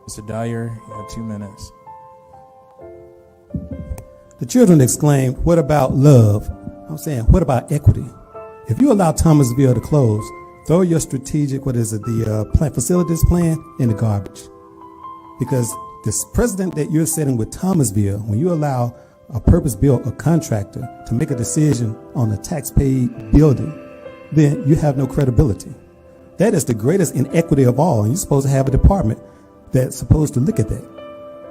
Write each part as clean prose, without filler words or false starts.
Mr. Dyer, you have 2 minutes. The children exclaimed, "What about love?" I'm saying, what about equity? If you allow Thomasville to close, throw your strategic, facilities plan in the garbage. Because this precedent that you're setting with Thomasville, when you allow a purpose-built contractor to make a decision on a tax-paid building, then you have no credibility. That is the greatest inequity of all, and you're supposed to have a department that's supposed to look at that.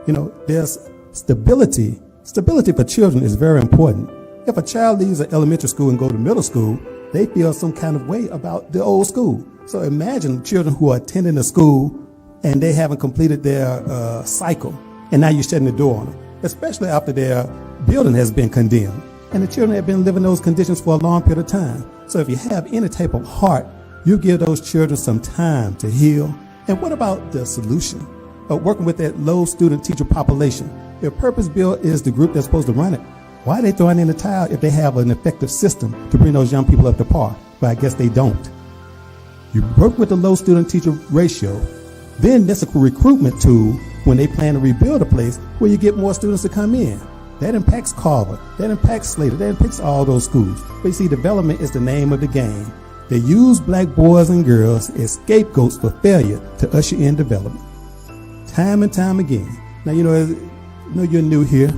You know, there's stability. Stability for children is very important. If a child leaves an elementary school and go to middle school, they feel some kind of way about the old school. So imagine children who are attending a school and they haven't completed their cycle, and now you're shutting the door on them, especially after their building has been condemned. And the children have been living those conditions for a long period of time. So if you have any type of heart, you give those children some time to heal. And what about the solution of working with that low student teacher population? If Purpose Built is the group that's supposed to run it, why are they throwing in the towel if they have an effective system to bring those young people up to par? But I guess they don't. You work with the low student teacher ratio, then that's a recruitment tool when they plan to rebuild a place where you get more students to come in. That impacts Carver, that impacts Slater, that impacts all those schools. But you see, development is the name of the game. They use black boys and girls as scapegoats for failure to usher in development. Time and time again. Now, you know you're new here,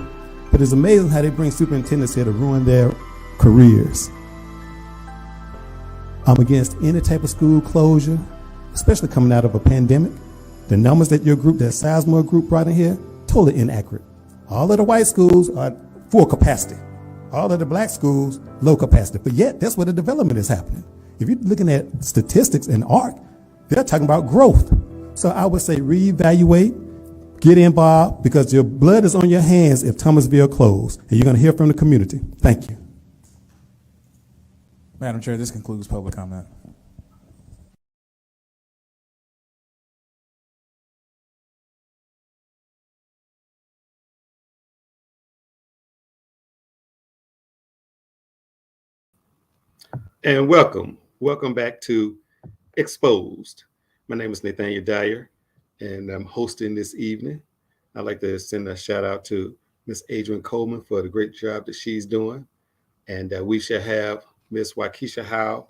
but it's amazing how they bring superintendents here to ruin their careers. I'm against any type of school closure, especially coming out of a pandemic. The numbers that your group, that Sizemore group brought in here, totally inaccurate. All of the white schools are full capacity. All of the black schools, low capacity. But yet, that's where the development is happening. If you're looking at statistics and ARC, they're talking about growth. So I would say reevaluate, get involved, because your blood is on your hands if Thomasville closed, and you're going to hear from the community. Thank you. Madam Chair, this concludes public comment. And welcome back to Exposed. My name is Nathaniel Dyer, and I'm hosting this evening. I'd like to send a shout out to Miss Adrian Coleman for the great job that she's doing. And we shall have Miss Wykeisha Howe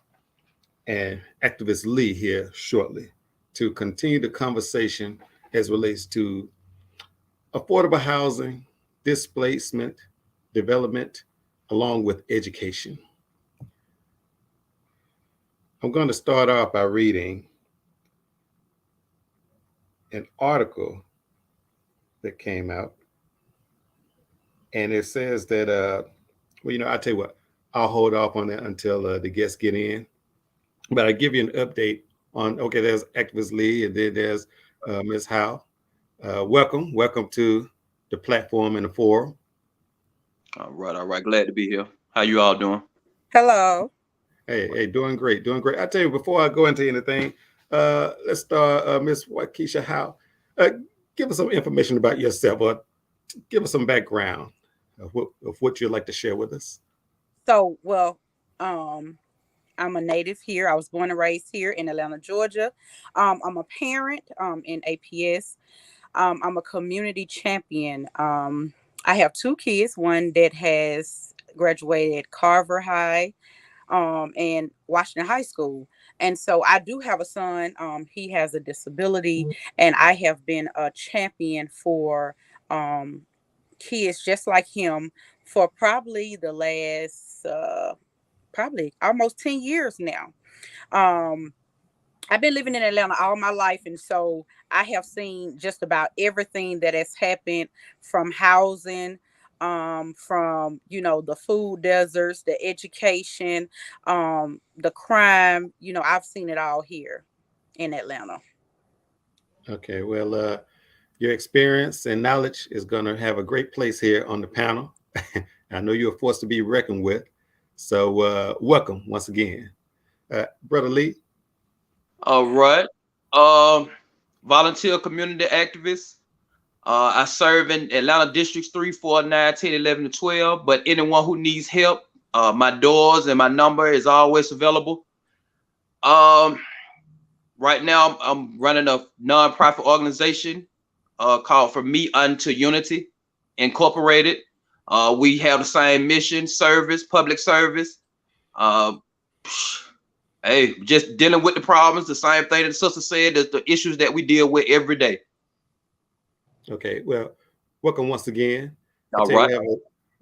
and activist Lee here shortly to continue the conversation as relates to affordable housing, displacement, development, along with education. I'm going to start off by reading an article that came out, and it says that, I tell you what, I'll hold off on that until the guests get in, but I'll give you an update on, okay, there's activist Lee, and then there's Ms. Howe. Welcome to the platform and the forum. All right. Glad to be here. How you all doing? Hello. Hey, doing great. I tell you, before I go into anything, let's start, Ms. Wykeisha Howe. Give us some information about yourself, or give us some background of what you'd like to share with us. So, I'm a native here. I was born and raised here in Atlanta, Georgia. I'm a parent in APS. I'm a community champion. I have 2 kids, one that has graduated Carver High and Washington High School. And so I do have a son. He has a disability, and I have been a champion for kids just like him for probably the last probably almost 10 years now. I've been living in Atlanta all my life, and so I have seen just about everything that has happened, from housing, from the food deserts, the education, the crime. I've seen it all here in Atlanta. Okay, well, your experience and knowledge is going to have a great place here on the panel. I know you're a force to be reckoned with, so welcome once again. Brother Lee. All right. Volunteer community activist. I serve in Atlanta Districts 3, 4, 9, 10, 11, and 12. But anyone who needs help, my doors and my number is always available. Right now, I'm running a nonprofit organization called For Me Unto Unity Incorporated. We have the same mission, service, public service. Hey, just dealing with the problems, the same thing that the sister said, the issues that we deal with every day. Okay, well, welcome once again. All right.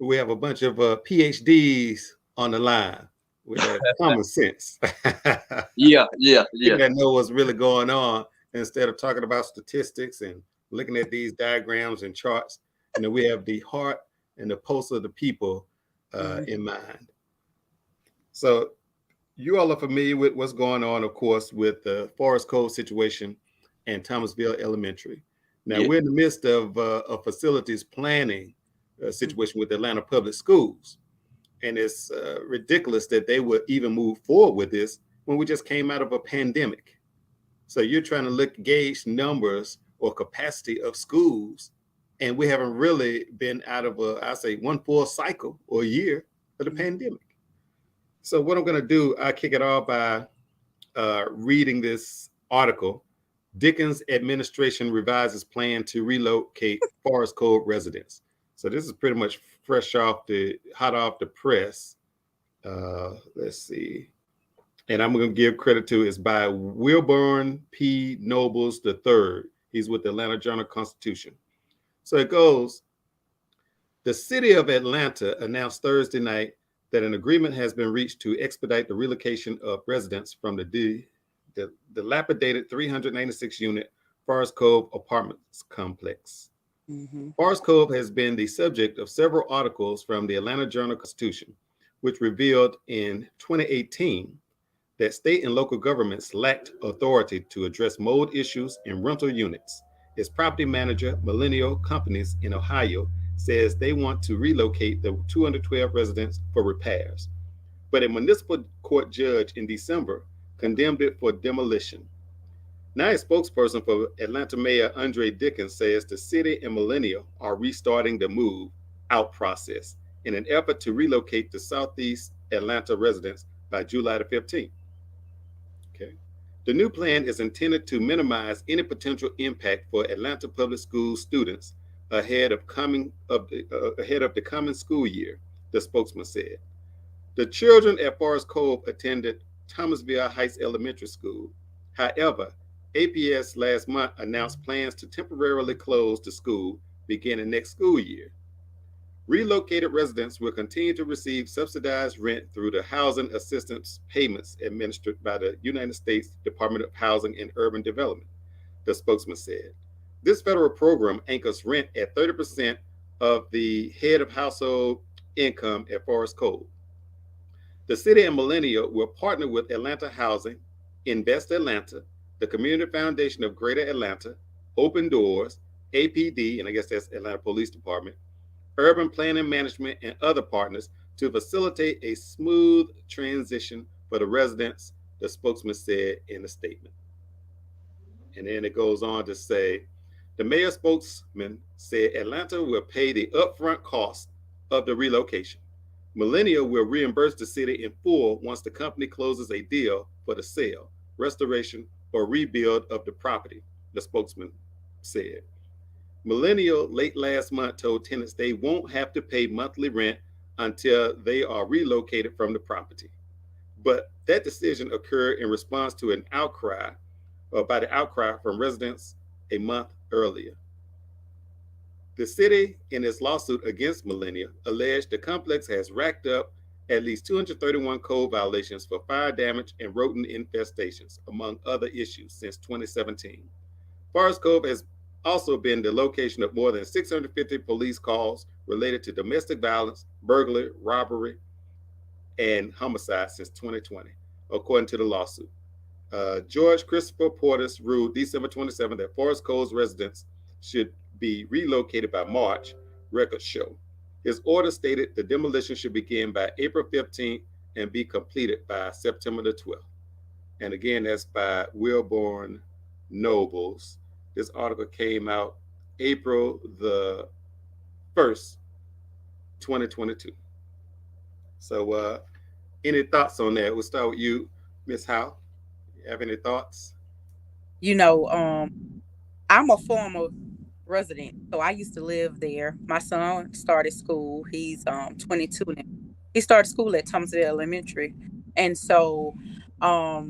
We have a bunch of PhDs on the line with that common sense. Yeah. That know what's really going on instead of talking about statistics and looking at these diagrams and charts. We have the heart and the pulse of the people in mind. So you all are familiar with what's going on, of course, with the Forest Cove situation and Thomasville Elementary. Now, we're in the midst of a facilities planning situation with Atlanta Public Schools. And it's ridiculous that they would even move forward with this when we just came out of a pandemic. So you're trying to gauge numbers or capacity of schools, and we haven't really been out of one full cycle or year of the pandemic. So what I'm going to do, I'll kick it off by reading this article. Dickens administration revises plan to relocate Forest Cove residents. So this is pretty much hot off the press. Let's see. And I'm going to give credit to it's by Wilburn P. Nobles III. He's with the Atlanta Journal-Constitution. So it goes, the city of Atlanta announced Thursday night that an agreement has been reached to expedite the relocation of residents from the dilapidated 396-unit Forest Cove apartments complex. Forest Cove has been the subject of several articles from the Atlanta Journal-Constitution, which revealed in 2018 that state and local governments lacked authority to address mold issues in rental units. Its property manager, Millennial Companies in Ohio, says they want to relocate the 212 residents for repairs. But a municipal court judge in December condemned it for demolition. Now a spokesperson for Atlanta Mayor Andre Dickens says the city and Millennial are restarting the move out process in an effort to relocate the Southeast Atlanta residents by July the 15th. Okay. The new plan is intended to minimize any potential impact for Atlanta Public Schools students ahead of the coming school year, the spokesman said. The children at Forest Cove attended Thomasville Heights Elementary School. However, APS last month announced plans to temporarily close the school beginning next school year. Relocated residents will continue to receive subsidized rent through the housing assistance payments administered by the United States Department of Housing and Urban Development, the spokesman said. This federal program anchors rent at 30% of the head of household income at Forest Cove. The city and Millennial will partner with Atlanta Housing, Invest Atlanta, the Community Foundation of Greater Atlanta, Open Doors, APD, and I guess that's Atlanta Police Department, Urban Planning Management, and other partners to facilitate a smooth transition for the residents, the spokesman said in a statement. And then it goes on to say, the mayor spokesman said Atlanta will pay the upfront cost of the relocation. Millennial will reimburse the city in full once the company closes a deal for the sale, restoration, or rebuild of the property, the spokesman said. Millennial late last month told tenants they won't have to pay monthly rent until they are relocated from the property. But that decision occurred in response to an outcry, by the outcry from residents a month earlier. The city, in its lawsuit against Millennial, alleged the complex has racked up at least 231 code violations for fire damage and rodent infestations, among other issues, since 2017. Forest Cove has also been the location of more than 650 police calls related to domestic violence, burglary, robbery, and homicide since 2020, according to the lawsuit. George Christopher Portis ruled December 27 that Forest Cove's residents should be relocated by March, records show. His order stated the demolition should begin by April 15th and be completed by September the 12th. And again, that's by Wilburn Nobles. This article came out April the 1st, 2022. So any thoughts on that? We'll start with you, Ms. Howe. You have any thoughts? I'm a former resident. So I used to live there. My son started school. He's 22 now. He started school at Thomasville Elementary. And so I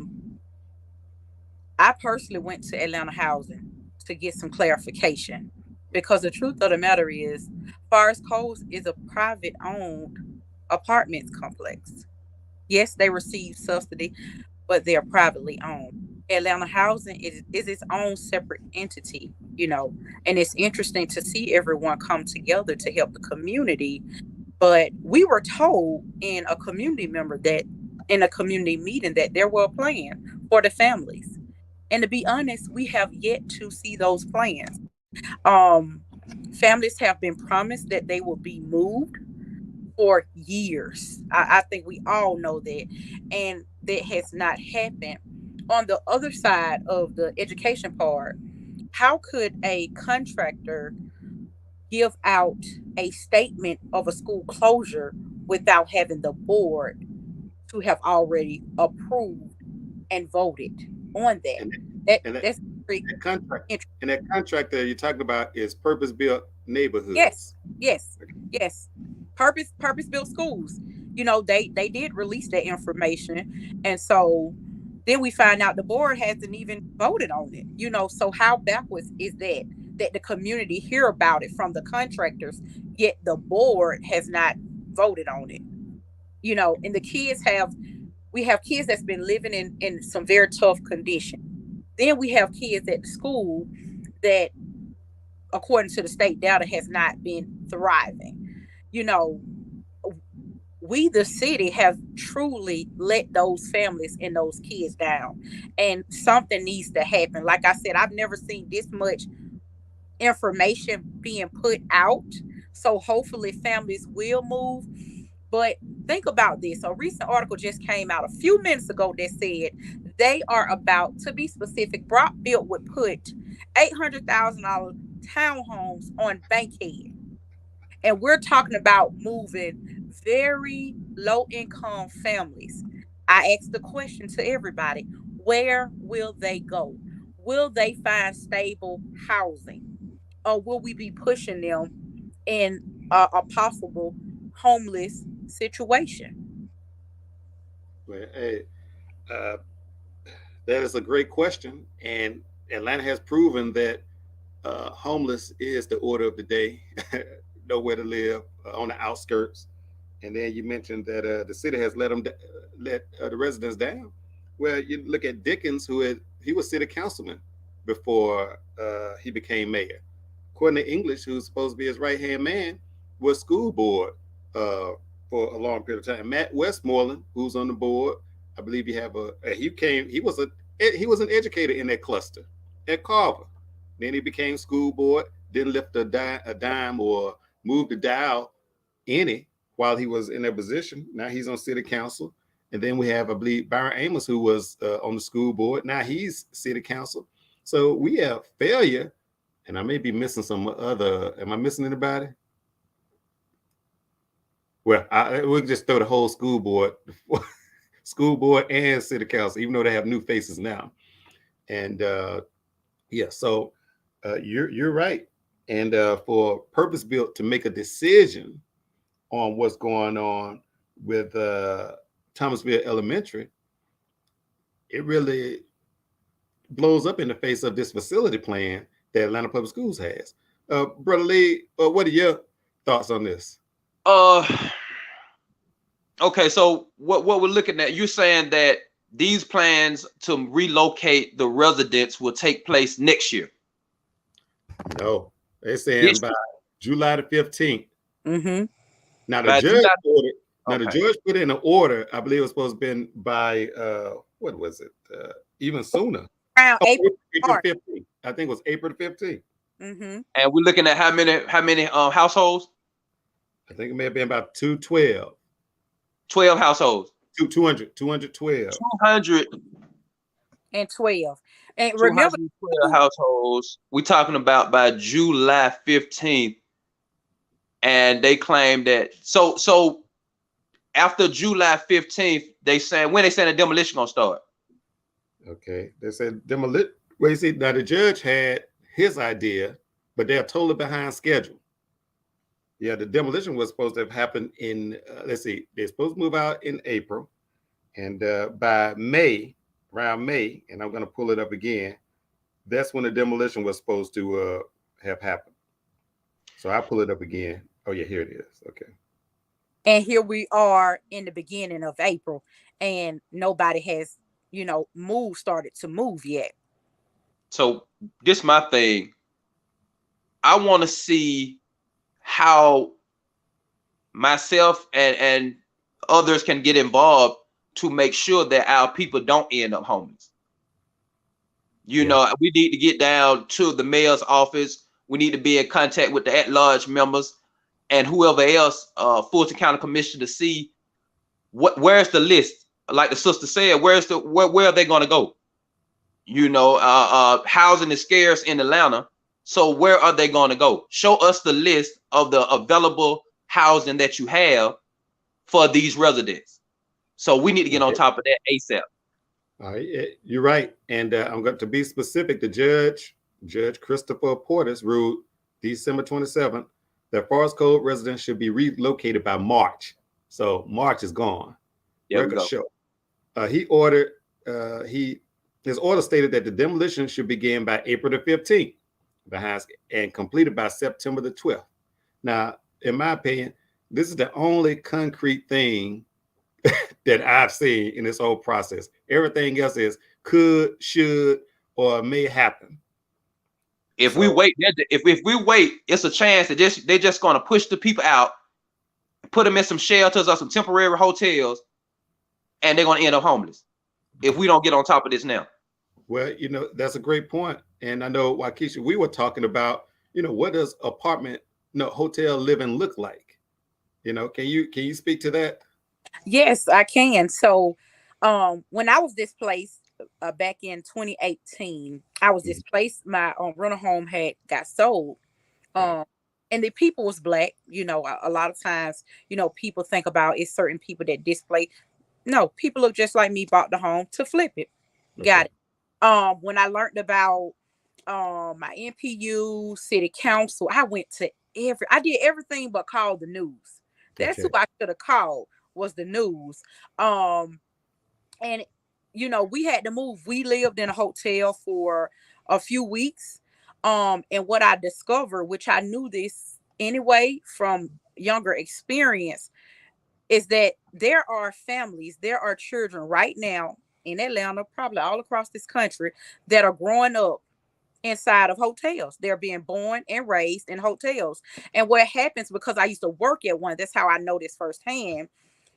personally went to Atlanta Housing to get some clarification, because the truth of the matter is Forest Cove is a private owned apartments complex. Yes, they receive subsidy, but they're privately owned. Atlanta Housing is its own separate entity, and it's interesting to see everyone come together to help the community. But we were told in a community meeting that there were a plan for the families. And to be honest, we have yet to see those plans. Families have been promised that they will be moved for years. I think we all know that. And that has not happened. On the other side of the education part, how could a contractor give out a statement of a school closure without having the board to have already approved and voted on that? That's pretty interesting. And that contract that you're talking about is purpose-built neighborhoods. Yes. Purpose-built schools. They did release that information, and so then we find out the board hasn't even voted on it. So how backwards is that the community hear about it from the contractors, yet the board has not voted on it? And we have kids that's been living in some very tough conditions. Then we have kids at the school that, according to the state data, has not been thriving. We, the city, have truly let those families and those kids down, and something needs to happen. Like I said, I've never seen this much information being put out. So hopefully families will move. But think about this. A recent article just came out a few minutes ago that said they are about, to be specific, Brockville would put $800,000 townhomes on Bankhead. And we're talking about moving very low-income families. I asked the question to everybody, where will they go? Will they find stable housing? Or will we be pushing them in a possible homeless situation? Well, hey, that is a great question. And Atlanta has proven that homeless is the order of the day. Nowhere to live, on the outskirts. And then you mentioned that the city has let the residents down. Well, you look at Dickens, he was city councilman before he became mayor. According to English, who's supposed to be his right-hand man, was school board for a long period of time. Matt Westmoreland, who's on the board, I believe he was an educator in that cluster at Cove. Then he became school board, didn't lift a dime or move the dial any while he was in that position. Now he's on city council. And then we have, I believe, Byron Amos, who was on the school board. Now he's city council. So we have failure. And I may be missing am I missing anybody? Well, we'll just throw the whole school board and city council, even though they have new faces now. And so you're right. And for Purpose Built to make a decision on what's going on with Thomasville Elementary, it really blows up in the face of this facility plan that Atlanta Public Schools has. Brother Lee, what are your thoughts on this? Okay, so what we're looking at, you're saying that these plans to relocate the residents will take place next year? No, they're saying by July the 15th. Mm-hmm. Now the judge put in an order. I believe it was supposed to have been by what was it? Even sooner. April 15th. I think it was April 15th. Mm-hmm. And we're looking at how many households? I think it may have been about 212. 12 households. 212. 212. And remember, 12 households. We're talking about by July 15th. And they claim that so after July 15th, when they saying the demolition gonna start? Okay, they said demolition. Well, you see, now the judge had his idea but they're totally behind schedule. Yeah, the demolition was supposed to have happened in, let's see, they're supposed to move out in April. And by May, around May, and I'm going to pull it up again, that's when the demolition was supposed to have happened. So I pull it up again. Oh, yeah, here it is. Okay. And here we are in the beginning of April, and nobody has, started to move yet. So this is my thing. I want to see how myself and others can get involved to make sure that our people don't end up homeless. We need to get down to the mayor's office. We need to be in contact with the at-large members and whoever else, Fulton County Commission, to see where's the list. Like the sister said, where are they going to go? Housing is scarce in Atlanta. So where are they going to go? Show us the list of the available housing that you have for these residents. So we need to get on top of that ASAP. All right, you're right. And I'm going to be specific. The Judge Christopher Portis ruled December 27th that Forest Cove residents should be relocated by March. So March is gone. He ordered, his order stated that the demolition should begin by April the 15th and completed by September the 12th. Now, in my opinion, this is the only concrete thing that I've seen in this whole process. Everything else is could, should, or may happen. If we wait, it's a chance that they're just going to push the people out, put them in some shelters or some temporary hotels, and they're going to end up homeless if we don't get on top of this now. Well, that's a great point. And I know, Wykeisha, we were talking about, what does hotel living look like? Can you speak to that? Yes, I can. So when I was displaced back in 2018, I was displaced. My rental home had got sold. And the people was Black. A lot of times, people think about it's certain people that display. No, people look just like me, bought the home to flip it. Okay. Got it. When I learned about my NPU, city council, I went to I did everything but call the news. That's who I should have called, was the news. And we had to move. We lived in a hotel for a few weeks. And what I discovered, which I knew this anyway from younger experience, is that there are families, there are children right now in Atlanta, probably all across this country, that are growing up inside of hotels. They're being born and raised in hotels. And what happens, because I used to work at one, that's how I know this firsthand.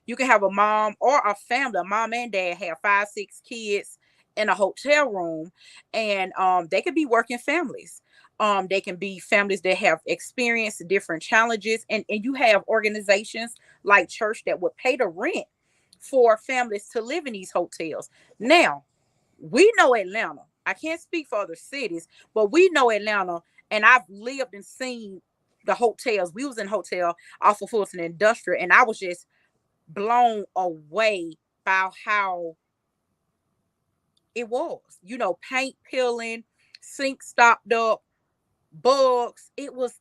You can have a mom or a family, a mom and dad have 5, 6 kids in a hotel room, and they could be working families. They can be families that have experienced different challenges, and you have organizations like church that would pay the rent for families to live in these hotels. Now, we know Atlanta. I can't speak for other cities, but we know Atlanta, and I've lived and seen the hotels. We was in hotel off of Fulton Industrial, and I was just blown away by how it was. Paint peeling, sink stopped up, bugs. It was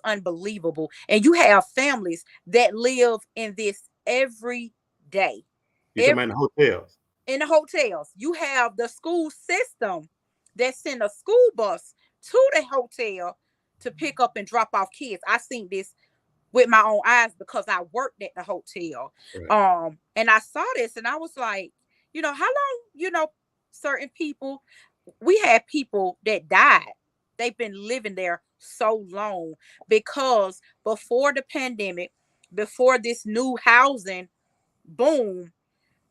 unbelievable. And you have families that live in this every day. You're talking about hotels. In the hotels, you have the school system that send a school bus to the hotel to pick up and drop off kids. I seen this with my own eyes because I worked at the hotel. Right. And I saw this and I was like, how long, certain people, we had people that died. They've been living there so long because before the pandemic, before this new housing boom,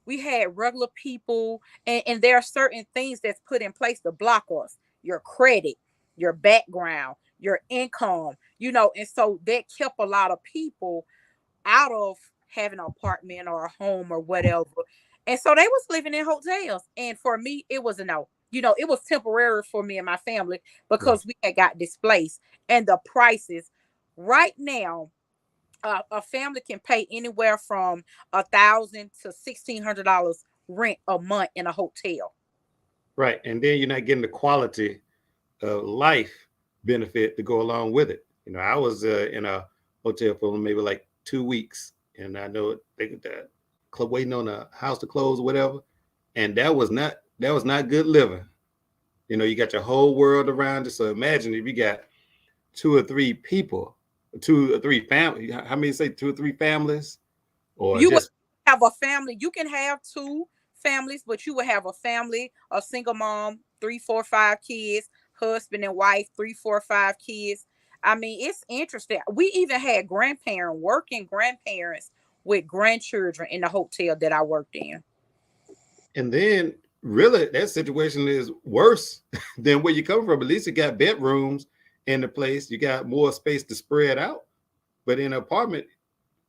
we had regular people, and there are certain things that's put in place to block us. Your credit, your background, your income, and so that kept a lot of people out of having an apartment or a home or whatever. And so they was living in hotels. And for me, it was a no. It was temporary for me and my family because we had got displaced. And the prices right now, a family can pay anywhere from $1,000 to $1,600 rent a month in a hotel. Right. And then you're not getting the quality of life benefit to go along with it. You know, I was in a hotel for maybe like 2 weeks, and I know they waiting on a house to close or whatever, and that was not good living. You know, you got your whole world around you. So imagine if you got 2 or 3 people, 2 or 3 families. How many say 2 or 3 families? Or You would just have a family. You can have 2 families, but you would have a family, a single mom, 3, 4, 5 kids, husband and wife, 3, 4, 5 kids. I mean, it's interesting. We even had working grandparents with grandchildren in the hotel that I worked in. and then really that situation is worse than where you come from. At least you got bedrooms in the place. You got more space to spread out. But in an apartment,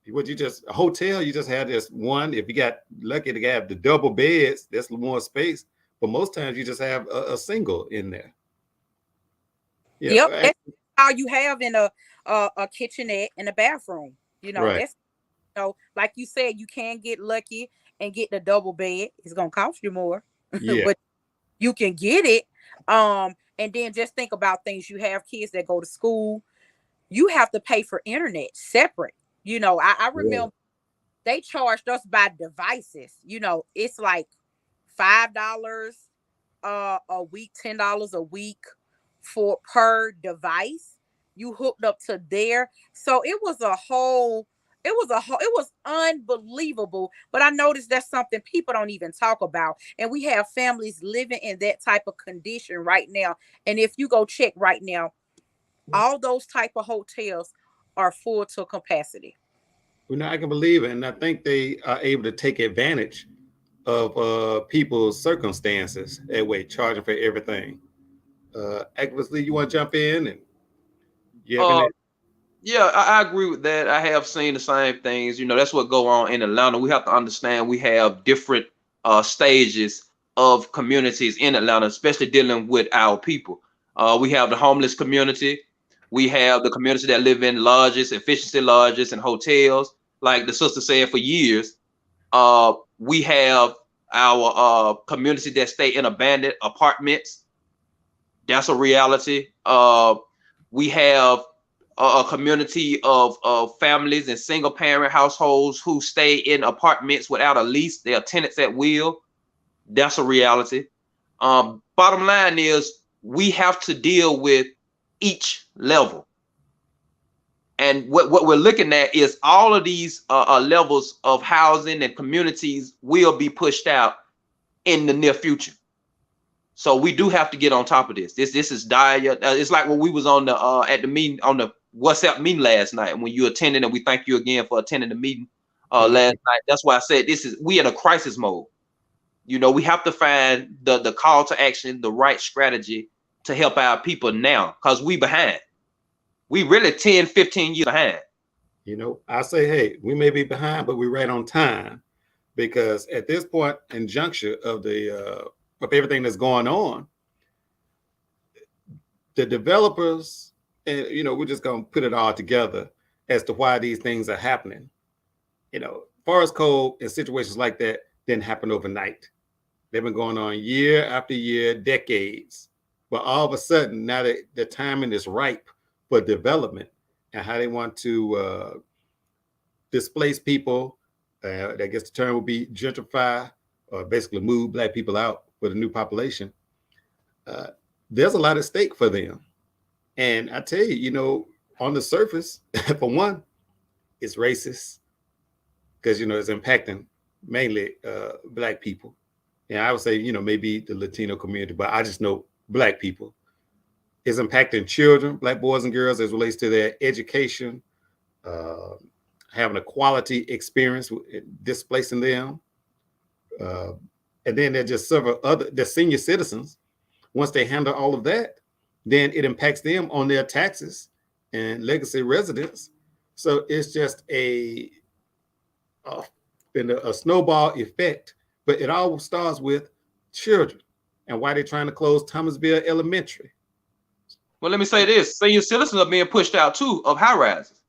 a hotel, you just have this one. If you got lucky to have the double beds, that's more space. But most times you just have a single in there. Yeah. Yep, that's all you have in a kitchenette and a bathroom. You know, Right. that's, you know, like you said, you can get lucky and get the double bed. It's gonna cost you more, Yeah. but you can get it. And then just think about things. You have kids that go to school. You have to pay for internet separate. You know, I remember they charged us by devices. You know, it's like $5 a week, $10 a week for per device. You hooked up to there. So it was unbelievable. But I noticed that's something people don't even talk about. And we have families living in that type of condition right now. And if you go check right now, all those type of hotels are full to capacity. Well, now I can believe it. And I think they are able to take advantage of people's circumstances that way, charging for everything. Actively, you want to jump in and you have any? Yeah, I agree with that. I have seen the same things. You know, that's what go on in Atlanta. We have to understand we have different stages of communities in Atlanta, especially dealing with our people. We have the homeless community. We have the community that live in lodges, efficiency lodges, and hotels. Like the sister said, for years, we have our community that stay in abandoned apartments. That's a reality. We have a community of families and single parent households who stay in apartments without a lease. They are tenants at will. That's a reality. Bottom line is we have to deal with each level. And what we're looking at is all of these levels of housing and communities will be pushed out in the near future. So we do have to get on top of this. This is dire. It's like when we was on the at the meeting on the WhatsApp meeting last night when you attended, and we thank you again for attending the meeting last night. That's why I said we in a crisis mode. You know, we have to find the call to action, the right strategy to help our people now, because we behind. We really 10, 15 years behind. You know, I say, hey, we may be behind, but we're right on time, because at this point in juncture of of everything that's going on, the developers, and you know, we're just gonna put it all together as to why these things are happening. You know, Forest Cove and situations like that didn't happen overnight. They've been going on year after year, decades. But all of a sudden, now that the timing is ripe for development and how they want to displace people, I guess the term would be gentrify, or basically move Black people out with a new population. There's a lot at stake for them. And I tell you, you know, on the surface, for one, it's racist because, you know, it's impacting mainly Black people. And I would say, you know, maybe the Latino community, but I just know Black people. It's impacting children, Black boys and girls, as relates to their education, having a quality experience, displacing them. And then there's just several the senior citizens. Once they handle all of that, then it impacts them on their taxes and legacy residents. So it's just a snowball effect. But it all starts with children and why they're trying to close Thomasville Elementary. Well, let me say this. Senior citizens are being pushed out too of high rises.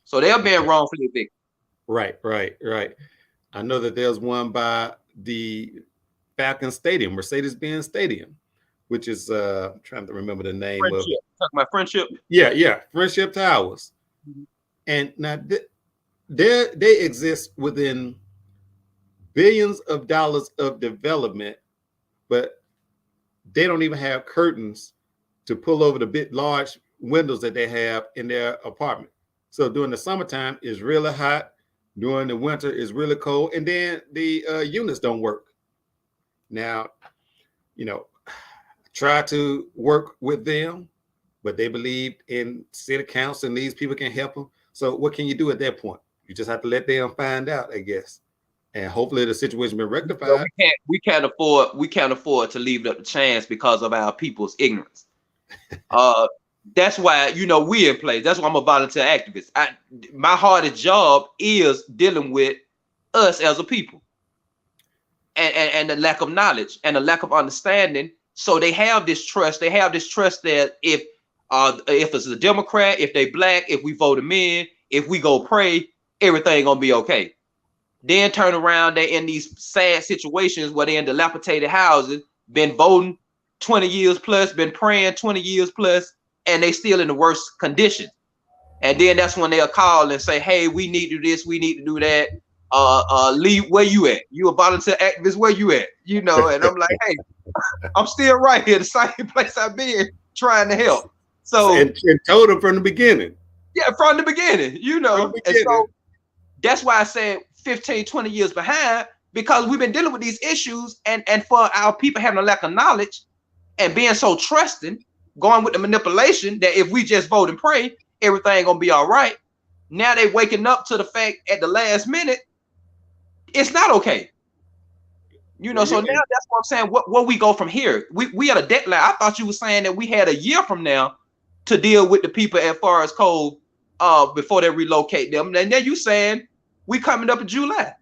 So they're being wrongfully evicted. Right. I know that there's one by the Falcon Stadium, Mercedes-Benz Stadium, which is I'm trying to remember the name of. Talking about Friendship. Yeah, Friendship Towers. Mm-hmm. And now they exist within billions of dollars of development, but they don't even have curtains to pull over the big large windows that they have in their apartment. So during the summertime, it's really hot. During the winter, it's really cold. And then the units don't work. Now, try to work with them, but they believe in city council and these people can help them. So what can you do at that point? You just have to let them find out, I guess. And hopefully the situation been rectified. We can't afford to leave it up to chance because of our people's ignorance. That's why, we in place. That's why I'm a volunteer activist. My hardest job is dealing with us as a people and the lack of knowledge and the lack of understanding. So they have this trust. They have this trust that if it's a Democrat, if they black, if we vote them in, if we go pray, everything gonna be okay. Then turn around, they're in these sad situations where they're in dilapidated houses, been voting 20 years plus, been praying 20 years plus, and they still in the worst condition. And then that's when they'll call and say, hey, we need to do this, we need to do that. Lee, where you at? You a volunteer activist, where you at? And I'm like, hey, I'm still right here, the same place I've been trying to help. So and told them from the beginning. Yeah, from the beginning, And so that's why I said 15, 20 years behind, because we've been dealing with these issues and for our people having a lack of knowledge and being so trusting, going with the manipulation that if we just vote and pray, everything gonna be all right. Now they waking up to the fact at the last minute, it's not okay. So now that's what I'm saying. What we go from here? We at a deadline. I thought you were saying that we had a year from now to deal with the people at Forest Cove before they relocate them. And then you saying we coming up in July.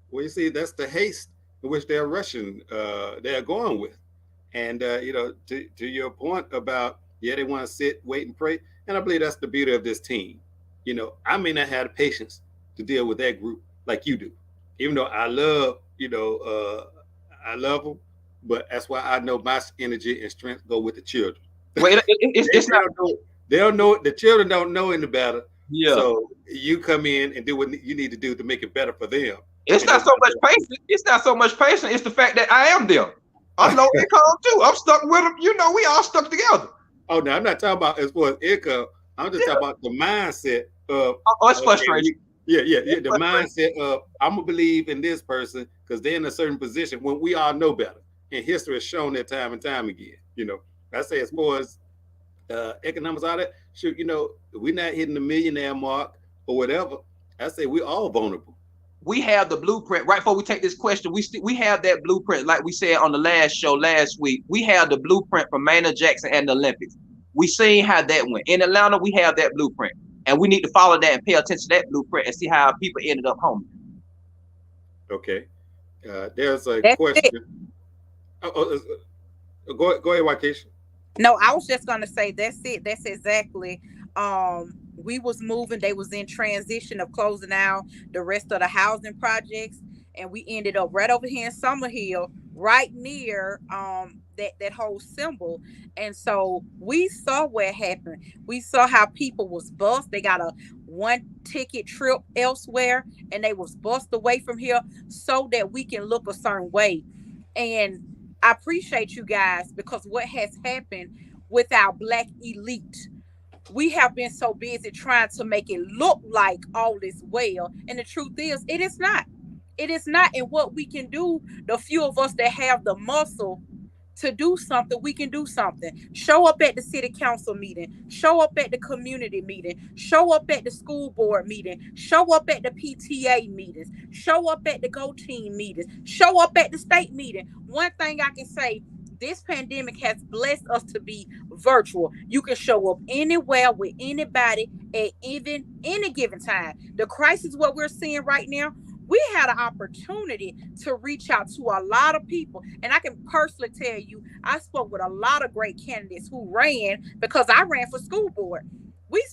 Well, you see, that's the haste in which they're rushing, they're going with. And, to your point about, they want to sit, wait, and pray. And I believe that's the beauty of this team. I may not have the patience to deal with that group like you do, even though I love, I love them. But that's why I know my energy and strength go with the children. Wait, it's not. They don't know. The children don't know any better. Yeah. So you come in and do what you need to do to make it better for them. It's not so much patience. It's not so much patience. It's the fact that I am them. I'm low income too. I'm stuck with them. We all stuck together. Oh, no, I'm not talking about as far as income. I'm just talking about the mindset of. Oh, it's frustrating. Yeah. The mindset of I'm gonna believe in this person because they're in a certain position when we all know better, and history has shown that time and time again. I say as far as economics, all that. Shoot, we're not hitting the millionaire mark or whatever. I say we're all vulnerable. We have the blueprint. Right before we take this question, we have that blueprint, like we said on the last show last week. We have the blueprint from Maynard Jackson and the Olympics. We seen how that went. In Atlanta, we have that blueprint. And we need to follow that and pay attention to that blueprint and see how people ended up home. Okay. There's a question. Go ahead, Wykeisha. No, I was just gonna say that's it. That's exactly. We was moving. They was in transition of closing out the rest of the housing projects, and we ended up right over here in Summerhill, right near that whole symbol. And so we saw what happened. We saw how people was bussed. They got a one ticket trip elsewhere, and they was bussed away from here so that we can look a certain way. And I appreciate you guys, because what has happened with our Black elite, we have been so busy trying to make it look like all is well. And the truth is, it is not. It is not. And what we can do, the few of us that have the muscle to do something, we can do something. Show up at the city council meeting. Show up at the community meeting. Show up at the school board meeting. Show up at the PTA meetings. Show up at the Go Team meetings. Show up at the state meeting. One thing I can say, this pandemic has blessed us to be virtual. You can show up anywhere with anybody at even any given time. The crisis, what we're seeing right now, we had an opportunity to reach out to a lot of people. And I can personally tell you, I spoke with a lot of great candidates who ran, because I ran for school board. We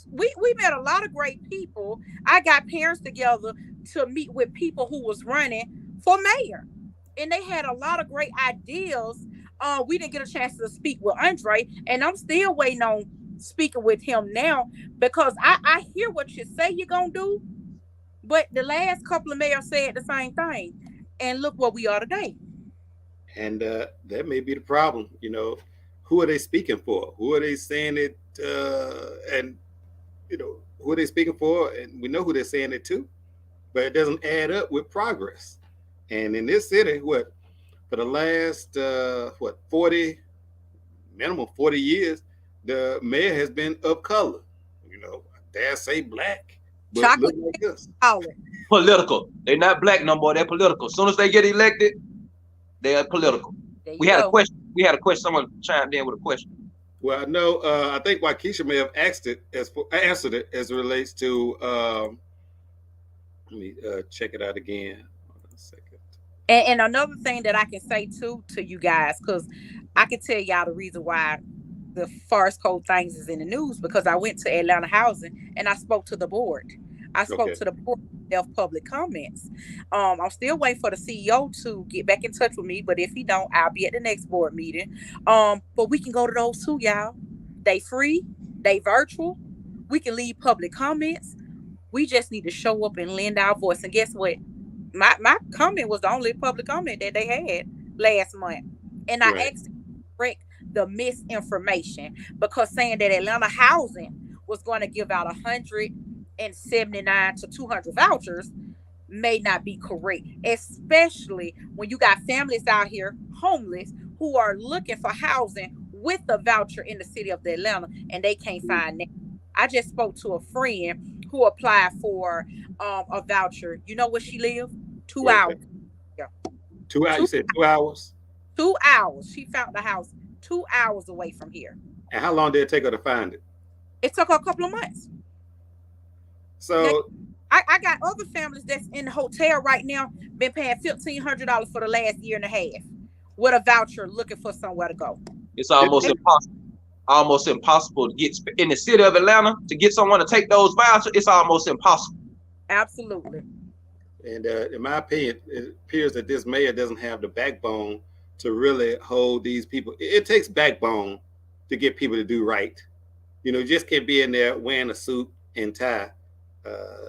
met a lot of great people. I got parents together to meet with people who was running for mayor. And they had a lot of great ideas We didn't get a chance to speak with Andre, and I'm still waiting on speaking with him now because I hear what you say you're gonna do, but the last couple of mayors said the same thing, and look where we are today. And that may be the problem. Who are they speaking for? Who are they saying it? And who are they speaking for? And we know who they're saying it to, but it doesn't add up with progress. And in this city, for the last 40 years, the mayor has been of color. I dare say black, but Chocolate look like us. Political. They're not black no more. They're political. As soon as they get elected, they are political. We had a question. Someone chimed in with a question. Well, no, I think Wykeisha may have answered it as it relates to. Let me check it out again. Hold on a second. And another thing that I can say too to you guys, because I can tell y'all the reason why the forest code things is in the news, because I went to Atlanta Housing and I spoke to the board. I spoke to the board of public comments. I'm still waiting for the CEO to get back in touch with me, but if he don't, I'll be at the next board meeting. But we can go to those too, y'all. They free, they virtual. We can leave public comments. We just need to show up and lend our voice. And guess what? My comment was the only public comment that they had last month. And I asked to correct the misinformation, because saying that Atlanta Housing was going to give out 179 to 200 vouchers may not be correct, especially when you got families out here homeless who are looking for housing with a voucher in the city of Atlanta, and they can't find it. I just spoke to a friend who applied for a voucher. You know where she lived? 2 hours. Yeah. 2 hours? You said 2 hours? 2 hours. She found the house 2 hours away from here. And how long did it take her to find it? It took her a couple of months. So now, I got other families that's in the hotel right now, been paying $1,500 for the last year and a half with a voucher, looking for somewhere to go. It's almost impossible to get in the city of Atlanta to get someone to take those vouchers. It's almost impossible. Absolutely. And in my opinion, it appears that this mayor doesn't have the backbone to really hold these people. It takes backbone to get people to do right. You just can't be in there wearing a suit and tie,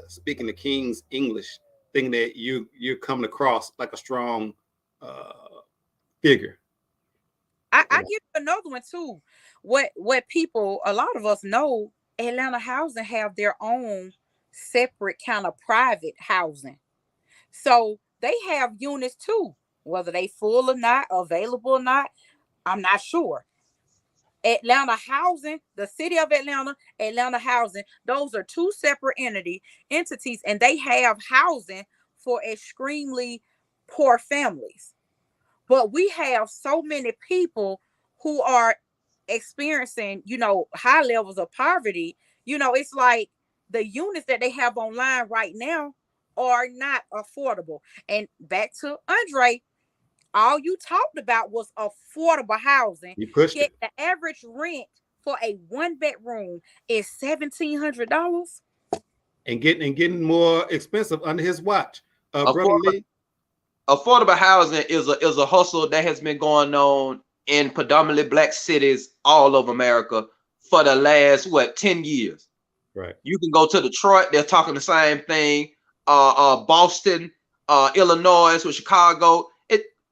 speaking the King's English, thinking that you're coming across like a strong figure. I give you another one too. What people, a lot of us know, Atlanta Housing have their own separate kind of private housing. So they have units too, whether they full or not, available or not, I'm not sure. Atlanta Housing, the city of Atlanta, Atlanta Housing, those are two separate entities, and they have housing for extremely poor families. But we have so many people who are experiencing, high levels of poverty. It's like the units that they have online right now are not affordable. And back to Andre, all you talked about was affordable housing. You pushed Yet it. the average rent for a 1-bedroom is $1,700. And getting more expensive under his watch. Brother Lee. Affordable housing is a hustle that has been going on in predominantly black cities all over America for the last 10 years. Right. You can go to Detroit, they're talking the same thing. Boston, Illinois, with Chicago.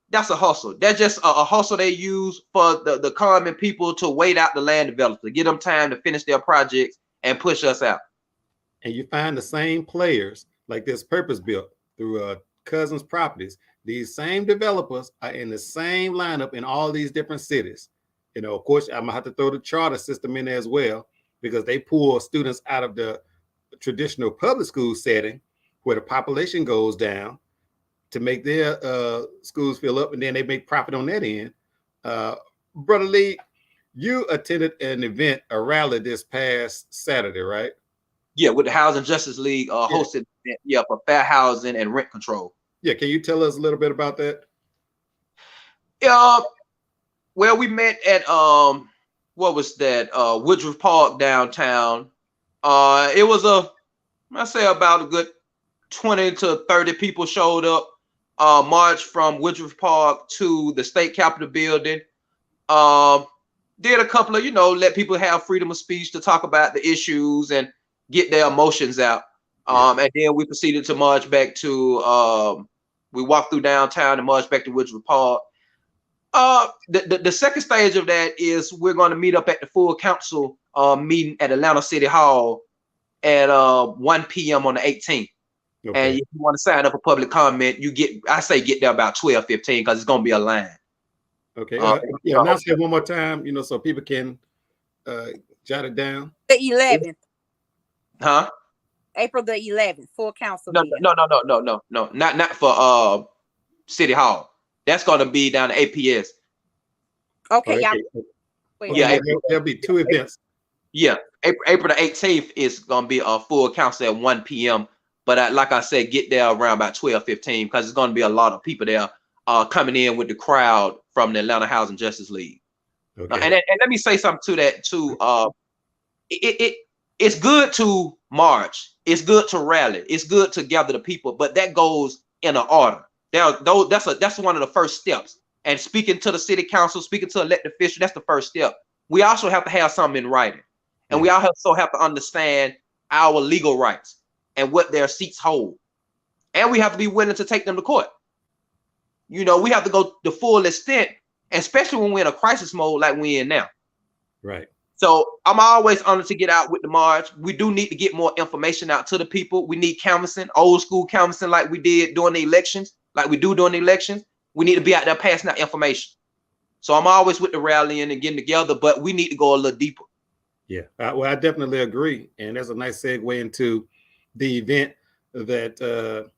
That's a hustle. That's just a hustle they use for the common people to wait out the land developers, to get them time to finish their projects and push us out. And you find the same players like this Purpose Built through Cousins Properties. These same developers are in the same lineup in all these different cities. Of course, I'm gonna have to throw the charter system in there as well, because they pull students out of the traditional public school setting where the population goes down to make their schools fill up, and then they make profit on that end. Brother Lee, you attended an event, a rally this past Saturday, right? Yeah, with the Housing Justice League hosted for fair housing and rent control. Yeah, can you tell us a little bit about that? Well, we met at what was that? Woodruff Park downtown. It was about a good 20 to 30 people showed up. March from Woodruff Park to the State Capitol building. Did a couple of, let people have freedom of speech to talk about the issues and get their emotions out. And then we proceeded to march back to, we walked through downtown and marched back to Woodruff Park. The second stage of that is we're going to meet up at the full council meeting at Atlanta City Hall at 1 p.m. on the 18th. Okay. And if you want to sign up for public comment, I say get there about 12:15 because it's going to be a line. Okay. Announce that one more time, so people can jot it down. The 11th. Huh? April the 11th, full council. No, not for City Hall. That's going to be down at APS. Okay, there'll be two events. Yeah, April the 18th is going to be a full council at 1 p.m. But like I said, get there around about 12:15 because it's going to be a lot of people there coming in with the crowd from the Atlanta Housing Justice League. Okay. And let me say something to that too. It's good to march. It's good to rally. It's good to gather the people, but that goes in an order. That's one of the first steps. And speaking to the city council, speaking to elected officials, that's the first step. We also have to have something in writing. And we also have to understand our legal rights and what their seats hold. And we have to be willing to take them to court. We have to go the full extent, especially when we're in a crisis mode like we're in now. Right. So I'm always honored to get out with the march. We do need to get more information out to the people. We need canvassing, old school canvassing like we did during the elections, like we do during the elections. We need to be out there passing out information. So I'm always with the rallying and getting together, but we need to go a little deeper. Yeah, well, I definitely agree. And that's a nice segue into the event that,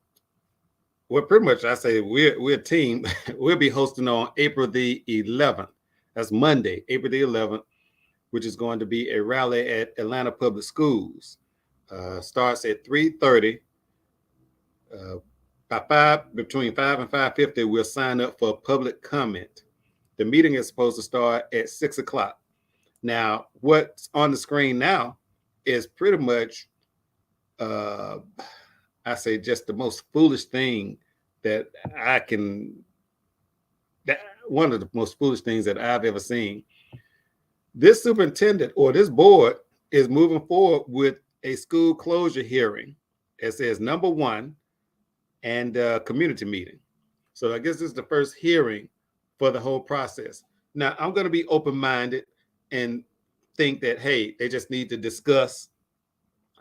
pretty much I say we're a team. We'll be hosting on April the 11th. That's Monday, April the 11th, which is going to be a rally at Atlanta Public Schools. Starts at 3:30. Between 5 and 5:50, we'll sign up for public comment. The meeting is supposed to start at 6 o'clock. Now, what's on the screen now is pretty much, I say, just the most foolish thing one of the most foolish things that I've ever seen. This superintendent or this board is moving forward with a school closure hearing. It says number 1 and community meeting. So I guess this is the first hearing for the whole process. Now, I'm going to be open-minded and think that, hey, they just need to discuss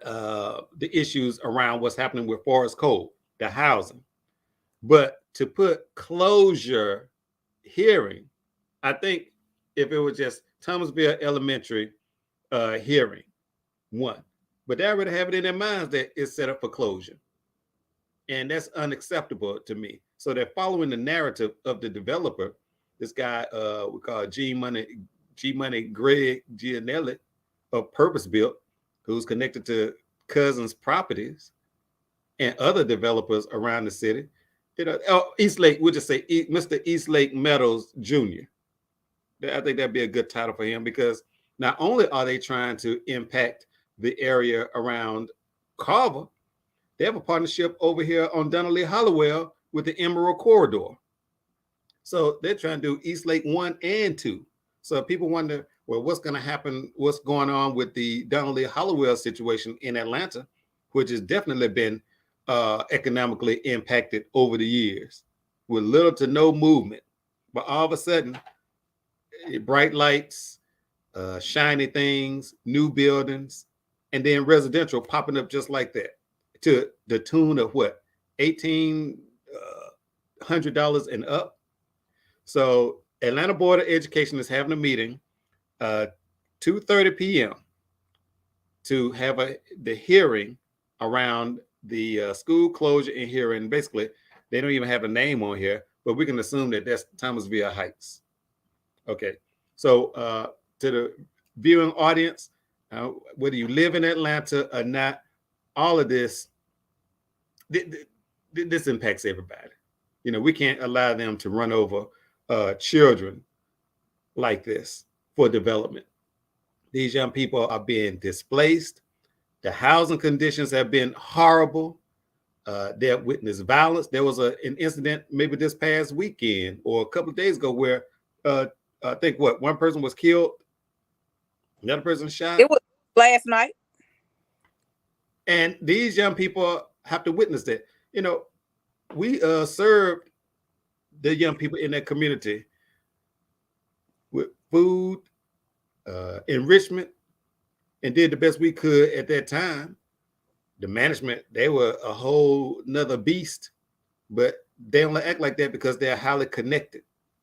the issues around what's happening with Forest Cove, the housing. But to put closure hearing, I think if it was just Thomasville Elementary hearing 1, but they already have it in their minds that it's set up for closure. And that's unacceptable to me. So they're following the narrative of the developer, this guy we call G Money Greg Gianelli of Purpose Built, who's connected to Cousins Properties and other developers around the city. Eastlake, we'll just say Mr. Eastlake Meadows Jr. I think that'd be a good title for him because not only are they trying to impact the area around Carver, they have a partnership over here on Dunnerly Hollowell with the Emerald Corridor. So they're trying to do Eastlake 1 and 2. So people wonder, well, what's going to happen? What's going on with the Dunnerly Hollowell situation in Atlanta, which has definitely been economically impacted over the years with little to no movement. But all of a sudden, bright lights, shiny things, new buildings, and then residential popping up just like that to the tune of what? $1,800 and up. So Atlanta Board of Education is having a meeting 2:30 p.m. to have the hearing around the school closure and hearing. Basically, they don't even have a name on here, but we can assume that that's Thomasville Heights. Okay, so to the viewing audience, whether you live in Atlanta or not, all of this impacts everybody. We can't allow them to run over children like this for development. These young people are being displaced. The housing conditions have been horrible. They have witnessed violence. There was an incident maybe this past weekend or a couple of days ago where a I think one person was killed, another person shot. It was last night. And these young people have to witness that. You know, we served the young people in that community with food, enrichment, and did the best we could at that time. The management, they were a whole nother beast, but they don't act like that because they're highly connected,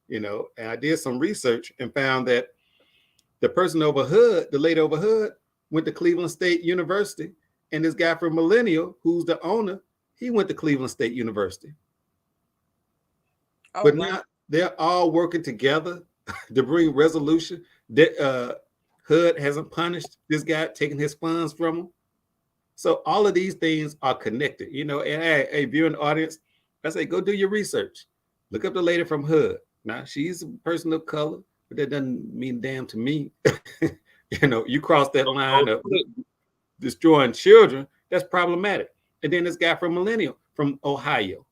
you know. And I did some research and found that the person over Hood, the lady over Hood, went to Cleveland State University, and this guy from Millennial, who's the owner, he went to Cleveland State University. Oh, But wow. now they're all working together to bring resolution. That Hood hasn't punished this guy taking his funds from him. So all of these things are connected, you know. And hey, viewing audience, I say go do your research. Look up the lady from Hood. Now she's a person of color, but that doesn't mean damn to me. You know, you cross that line of destroying children, that's problematic. And then this guy from Millennial from Ohio.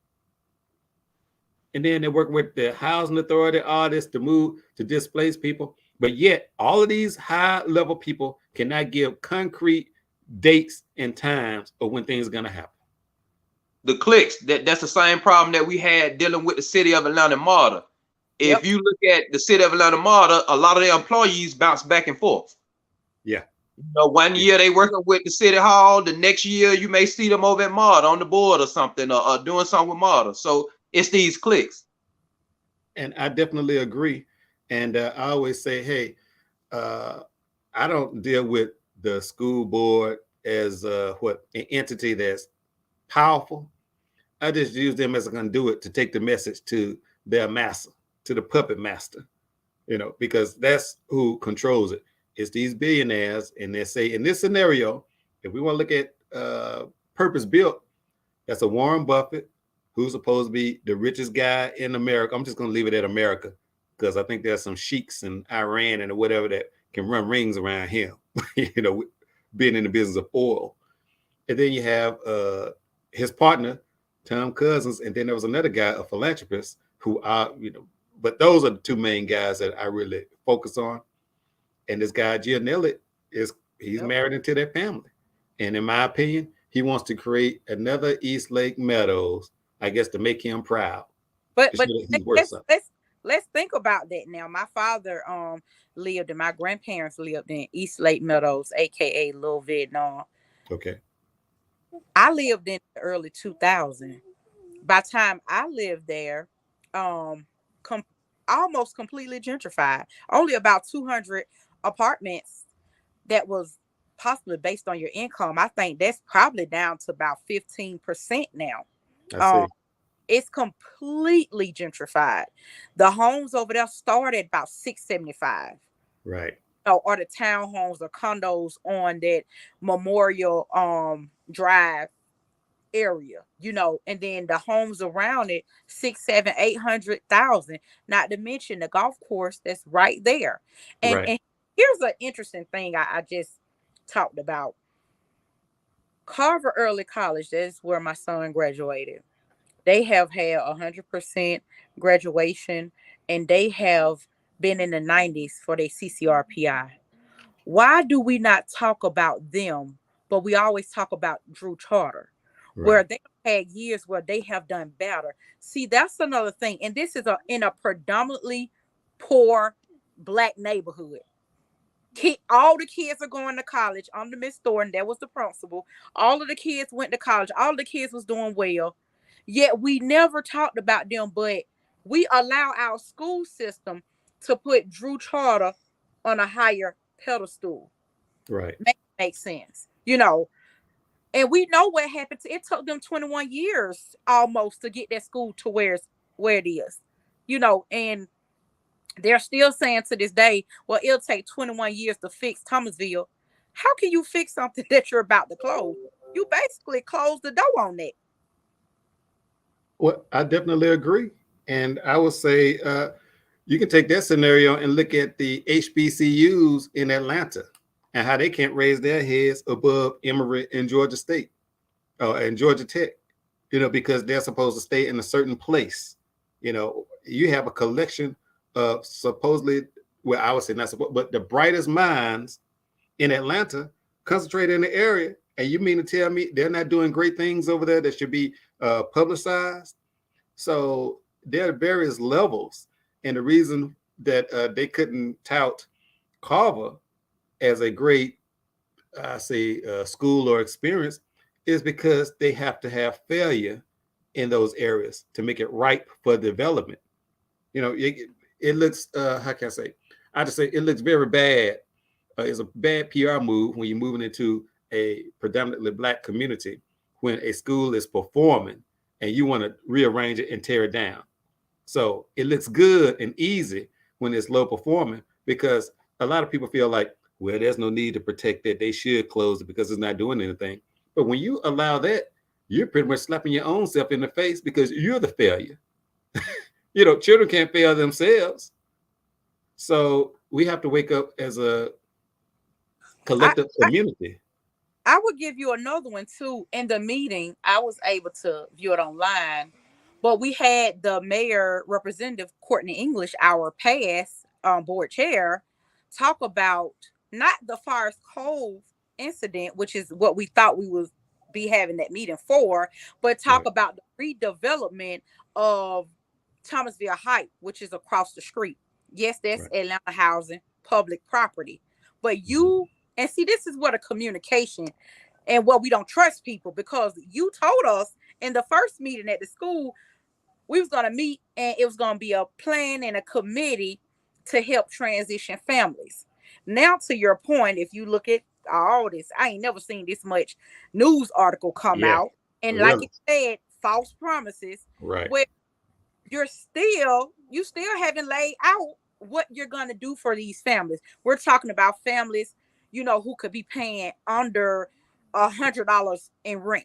And then they work with the housing authority, all this to move, to displace people. But yet all of these high level people cannot give concrete dates and times of when things are going to happen. The clicks, that's the same problem that we had dealing with the city of Atlanta MARTA. If you look at the city of Atlanta MARTA, a lot of their employees bounce back and forth. Yeah. You know, one year they working with the city hall, the next year you may see them over at MARTA on the board or something, or doing something with MARTA. So it's these clicks. And I definitely agree. And I always say, hey, I don't deal with the school board as an entity that's powerful. I just use them as a conduit to take the message to their master, to the puppet master, you know, because that's who controls it. It's these billionaires, and they say in this scenario, if we want to look at purpose built, that's a Warren Buffett, who's supposed to be the richest guy in America. I'm just going to leave it at America because I think there's some sheiks in Iran and whatever that can run rings around him, you know, being in the business of oil. And then you have his partner, Tom Cousins, and then there was another guy, a philanthropist, who are, you know, but those are the two main guys that I really focus on. And this guy, Gianelli, he's married into their family. And in my opinion, he wants to create another East Lake Meadows, I guess, to make him proud. But let's think about that now. My father lived and my grandparents lived in East Lake Meadows, aka Little Vietnam. Okay. I lived in the early 2000s. By the time I lived there, almost completely gentrified. Only about 200 apartments that was possibly based on your income. I think that's probably down to about 15% now. I see. It's completely gentrified. The homes over there started about $675. Right. Or the townhomes or condos on that Memorial Drive area, you know, and then the homes around it, 600,000, 700,000, 800,000. Not to mention the golf course that's right there. And here's an interesting thing I just talked about. Carver Early College, that's where my son graduated. They have had 100% graduation, and they have been in the 90s for their CCRPI. Why do we not talk about them, but we always talk about Drew Charter, where they had years where they have done better? See, that's another thing. And this is in a predominantly poor Black neighborhood. All the kids are going to college under Miss Thornton. That was the principal. All of the kids went to college. All the kids was doing well. Yet we never talked about them, but we allow our school system to put Drew Charter on a higher pedestal. Right. Makes sense. You know, and we know what happened. It took them 21 years almost to get that school to where it is. You know, and they're still saying to this day, well, it'll take 21 years to fix Thomasville. How can you fix something that you're about to close? You basically closed the door on that. Well, I definitely agree. And I would say you can take that scenario and look at the HBCUs in Atlanta and how they can't raise their heads above Emory and Georgia State and Georgia Tech, you know, because they're supposed to stay in a certain place. You know, you have a collection of supposedly well, I would say not support, but the brightest minds in Atlanta concentrate in the area. And you mean to tell me they're not doing great things over there that should be publicized? So there are various levels. And the reason that they couldn't tout Carver as a great, school or experience is because they have to have failure in those areas to make it ripe for development. You know, it looks, how can I say? I just say it looks very bad. It's a bad PR move when you're moving into a predominantly Black community when a school is performing and you want to rearrange it and tear it down. So it looks good and easy when it's low performing because a lot of people feel like, well, there's no need to protect that. They should close it because it's not doing anything. But when you allow that, you're pretty much slapping your own self in the face because you're the failure. You know, children can't fail themselves. So we have to wake up as a collective community. I would give you another one too. In the meeting, I was able to view it online, but we had the mayor, Representative Courtney English, our past board chair, talk about not the Forest Cove incident, which is what we thought we would be having that meeting for, but talk about the redevelopment of Thomasville Heights, which is across the street. Yes, that's Atlanta housing, public property. But you, and see, this is what a communication and what we don't trust people, because you told us in the first meeting at the school, we was going to meet and it was going to be a plan and a committee to help transition families. Now, to your point, if you look at all this, I ain't never seen this much news article come out. And like it said, false promises. Right. Where you still haven't laid out what you're going to do for these families. We're talking about families, you know, who could be paying under $100 in rent,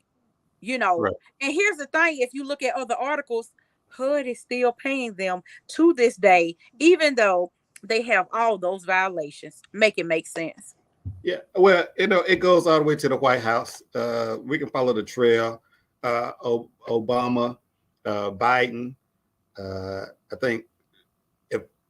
you know. Right. And here's the thing, if you look at other articles, HUD is still paying them to this day, even though they have all those violations. Make it make sense. Yeah, well, you know, it goes all the way to the White House. We can follow the trail. Obama, Biden. I think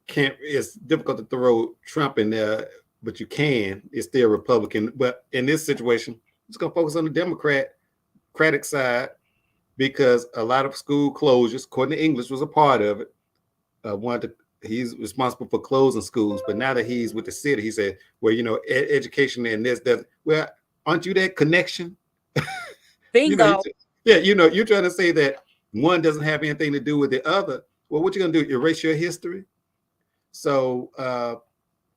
it's difficult to throw Trump in there, but you can. It's still Republican. But in this situation, I'm just gonna focus on the Democratic side, because a lot of school closures, Courtney English was a part of it. He's responsible for closing schools, but now that he's with the city, he said, well, you know, education and this doesn't. Well, aren't you that connection? Bingo. You're trying to say that one doesn't have anything to do with the other. Well, what you gonna do? Erase your history? So,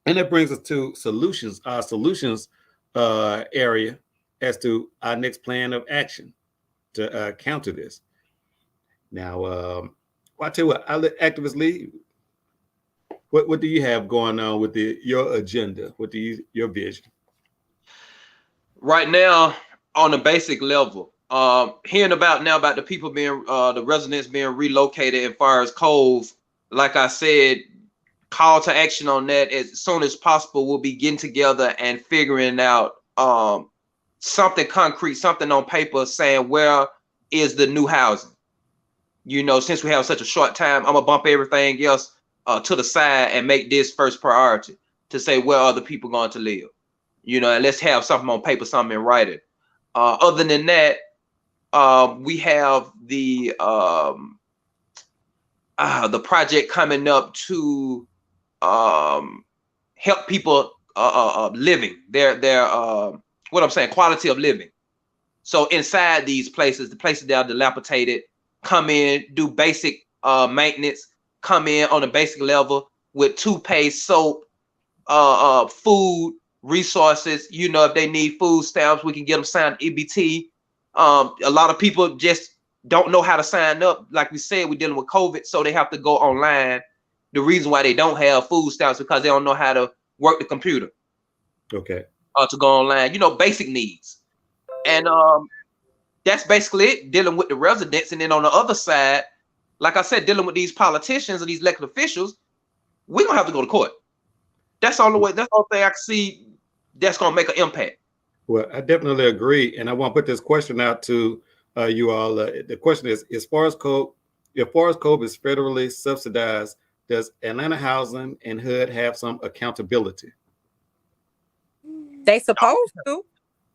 and that brings us to solutions. Our solutions area as to our next plan of action to counter this. Now, I tell you what, I'll let activists lead. What do you have going on with your agenda? Your vision? Right now, on the basic level, hearing about the people being the residents being relocated in Forest Cove, like I said, call to action on that as soon as possible. We'll be getting together and figuring out something concrete, something on paper saying where is the new housing. You know, since we have such a short time, I'm gonna bump everything else to the side and make this first priority to say where are the people going to live. You know, and let's have something on paper, something in writing. Other than that, we have the project coming up to help people living their what I'm saying, quality of living. So inside these places, the places that are dilapidated, come in, do basic maintenance, come in on a basic level with toothpaste, soap, food, resources. You know, if they need food stamps, we can get them signed EBT. A lot of people just don't know how to sign up. Like we said, we're dealing with COVID, so they have to go online. The reason why they don't have food stamps is because they don't know how to work the computer. Okay. To go online, you know, basic needs. And that's basically it, dealing with the residents. And then on the other side, like I said, dealing with these politicians and these elected officials, we're going to have to go to court. That's the only way, that's the only thing I can see that's going to make an impact. Well, I definitely agree. And I want to put this question out to you all. The question is Forest Cove, if Forest Cove is federally subsidized does Atlanta Housing and HUD have some accountability? They supposed to.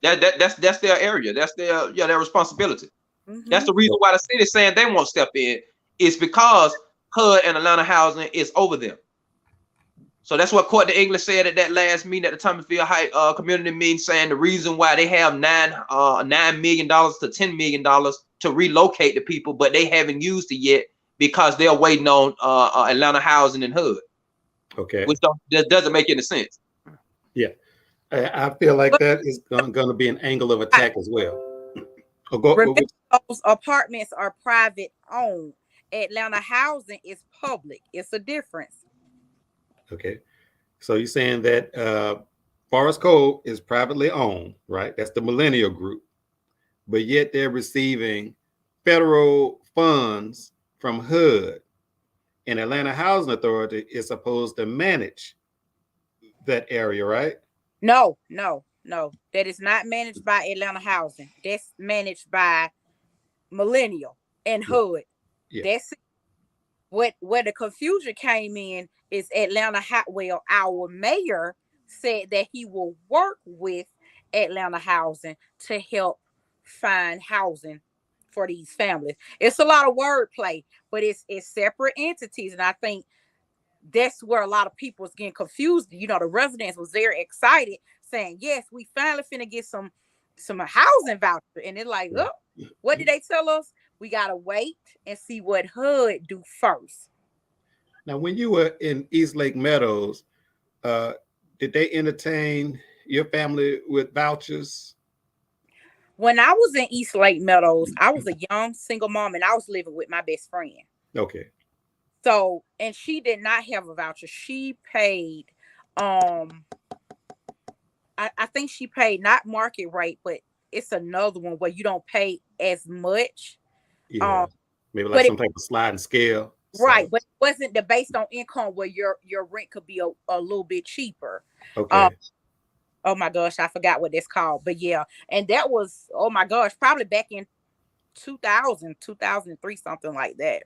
That's their area. That's their responsibility. Mhm. That's the reason why the city is saying they won't step in. It's because HUD and Atlanta Housing is over them. So that's what Courtney English said at that last meeting at the Thomasville community meeting, saying the reason why they have $9 million to $10 million to relocate the people, but they haven't used it yet because they're waiting on Atlanta Housing and HUD. Okay. Which that doesn't make any sense. Yeah. I feel like that is going to be an angle of attack as well. Remember, those apartments are private owned. Atlanta Housing is public. It's a difference. Okay. So you're saying that Forest Cove is privately owned, right? That's the Millennial Group. But yet they're receiving federal funds from HUD. And Atlanta Housing Authority is supposed to manage that area, right? No. That is not managed by Atlanta Housing. That's managed by Millennial and HUD. Yeah. That's where the confusion came in is Atlanta. Well, our mayor said that he will work with Atlanta Housing to help find housing for these families. It's a lot of wordplay, but it's separate entities, and I think that's where a lot of people was getting confused. You know, the residents was very excited, saying, "Yes, we finally finna get some housing voucher," and they're like, "Oh, what did they tell us? We gotta wait and see what HUD do first." Now, when you were in East Lake Meadows, did they entertain your family with vouchers? When I was in East Lake Meadows, I was a young single mom, and I was living with my best friend. Okay. So, and she did not have a voucher. She paid, I think she paid not market rate, but it's another one where you don't pay as much. Yeah. Maybe like some type of sliding scale. Right, but it wasn't the based on income where your rent could be a little bit cheaper. Okay. Oh my gosh, I forgot what that's called. But yeah, and that was, oh my gosh, probably back in 2000, 2003, something like that.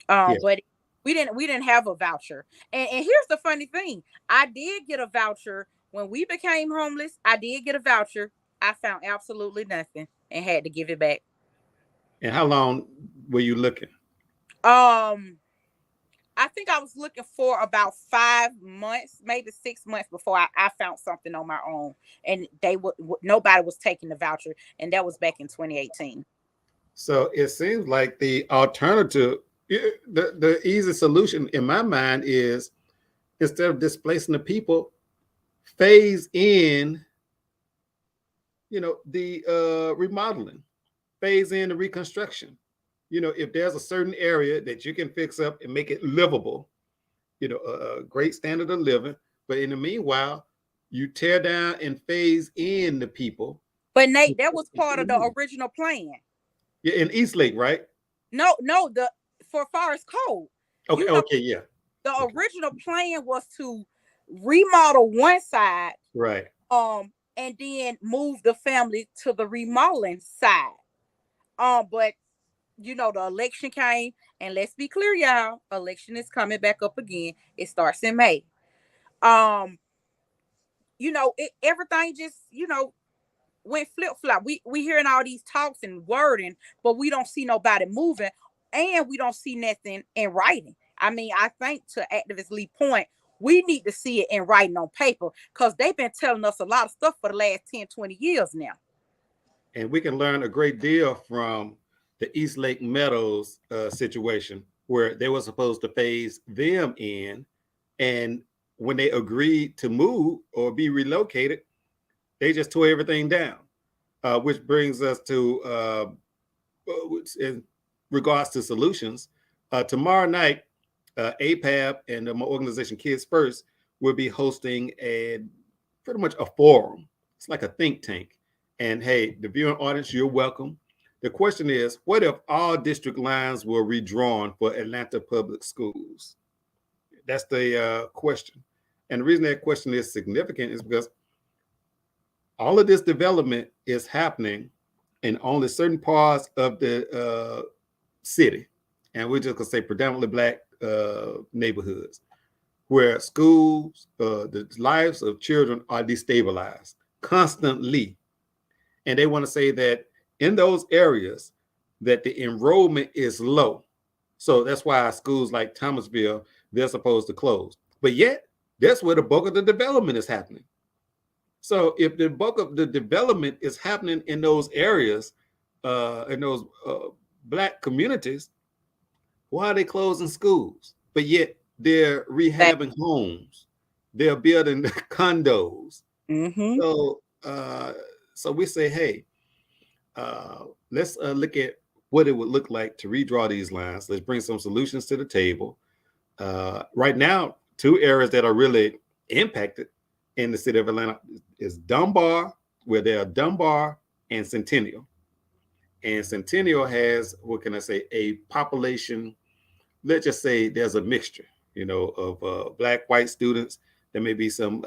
But we didn't have a voucher. And here's the funny thing. I did get a voucher when we became homeless. I did get a voucher. I found absolutely nothing and had to give it back. And how long were you looking? I think I was looking for about 5 months, maybe 6 months before I found something on my own, and nobody was taking the voucher, and that was back in 2018. So it seems like the alternative, the easy solution in my mind is, instead of displacing the people, phase in, the remodeling, phase in the reconstruction. If there's a certain area that you can fix up and make it livable, a great standard of living, but in the meanwhile, you tear down and phase in the people. But Nate, that was part of the original plan. Yeah, in East Lake, right? No, for Forest Cove. Okay, yeah. The original plan was to remodel one side, right, and then move the family to the remodeling side. But the election came, and let's be clear, y'all, election is coming back up again. It starts in May. Everything just, went flip-flop. We hearing all these talks and wording, but we don't see nobody moving, and we don't see nothing in writing. I mean, I think, to Activist Lee's point, we need to see it in writing on paper, because they've been telling us a lot of stuff for the last 10, 20 years now. And we can learn a great deal from the East Lake Meadows situation, where they were supposed to phase them in, and when they agreed to move or be relocated, they just tore everything down, which brings us to, in regards to solutions, tomorrow night, APAB and my organization Kids First will be hosting pretty much a forum. It's like a think tank. And hey, the viewing audience, you're welcome. The question is, what if all district lines were redrawn for Atlanta public schools? That's the question. And the reason that question is significant is because all of this development is happening in only certain parts of the city. And we're just going to say predominantly Black neighborhoods where schools, the lives of children are destabilized constantly. And they want to say that in those areas that the enrollment is low. So that's why schools like Thomasville, they're supposed to close. But yet, that's where the bulk of the development is happening. So if the bulk of the development is happening in those areas, in those Black communities, why are they closing schools? But yet they're rehabbing homes. They're building condos. Mm-hmm. So we say, hey, let's look at what it would look like to redraw these lines. Let's bring some solutions to the table. Right now, two areas that are really impacted in the city of Atlanta is Dunbar, where there are Dunbar and Centennial. And Centennial has, what can I say, a population, let's just say there's a mixture, of Black, white students. There may be some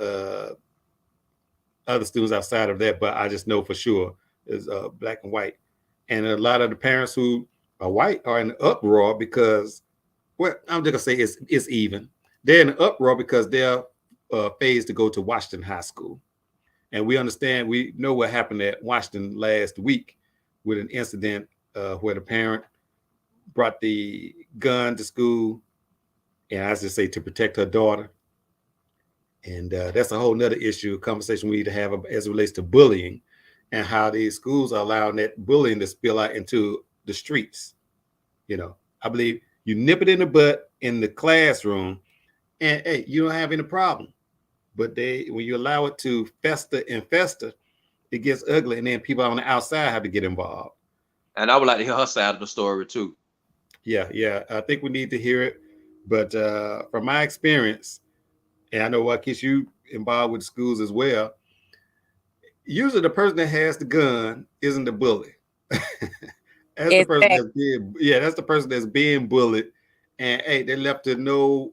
other students outside of that, but I just know for sure is Black and white. And a lot of the parents who are white are in uproar because, well, I'm just gonna say it's even. They're in uproar because they're phased to go to Washington High School. And we know what happened at Washington last week with an incident where the parent brought the gun to school, and I just say to protect her daughter. And that's a whole nother issue, a conversation we need to have as it relates to bullying and how these schools are allowing that bullying to spill out into the streets. I believe you nip it in the butt in the classroom and hey, you don't have any problem. But when you allow it to fester and fester, it gets ugly. And then people on the outside have to get involved. And I would like to hear her side of the story too. Yeah. I think we need to hear it. But from my experience, and I know Wykeisha, you involved with schools as well, usually the person that has the gun isn't the bully. That's the person that's being bullied. And hey, they left to no,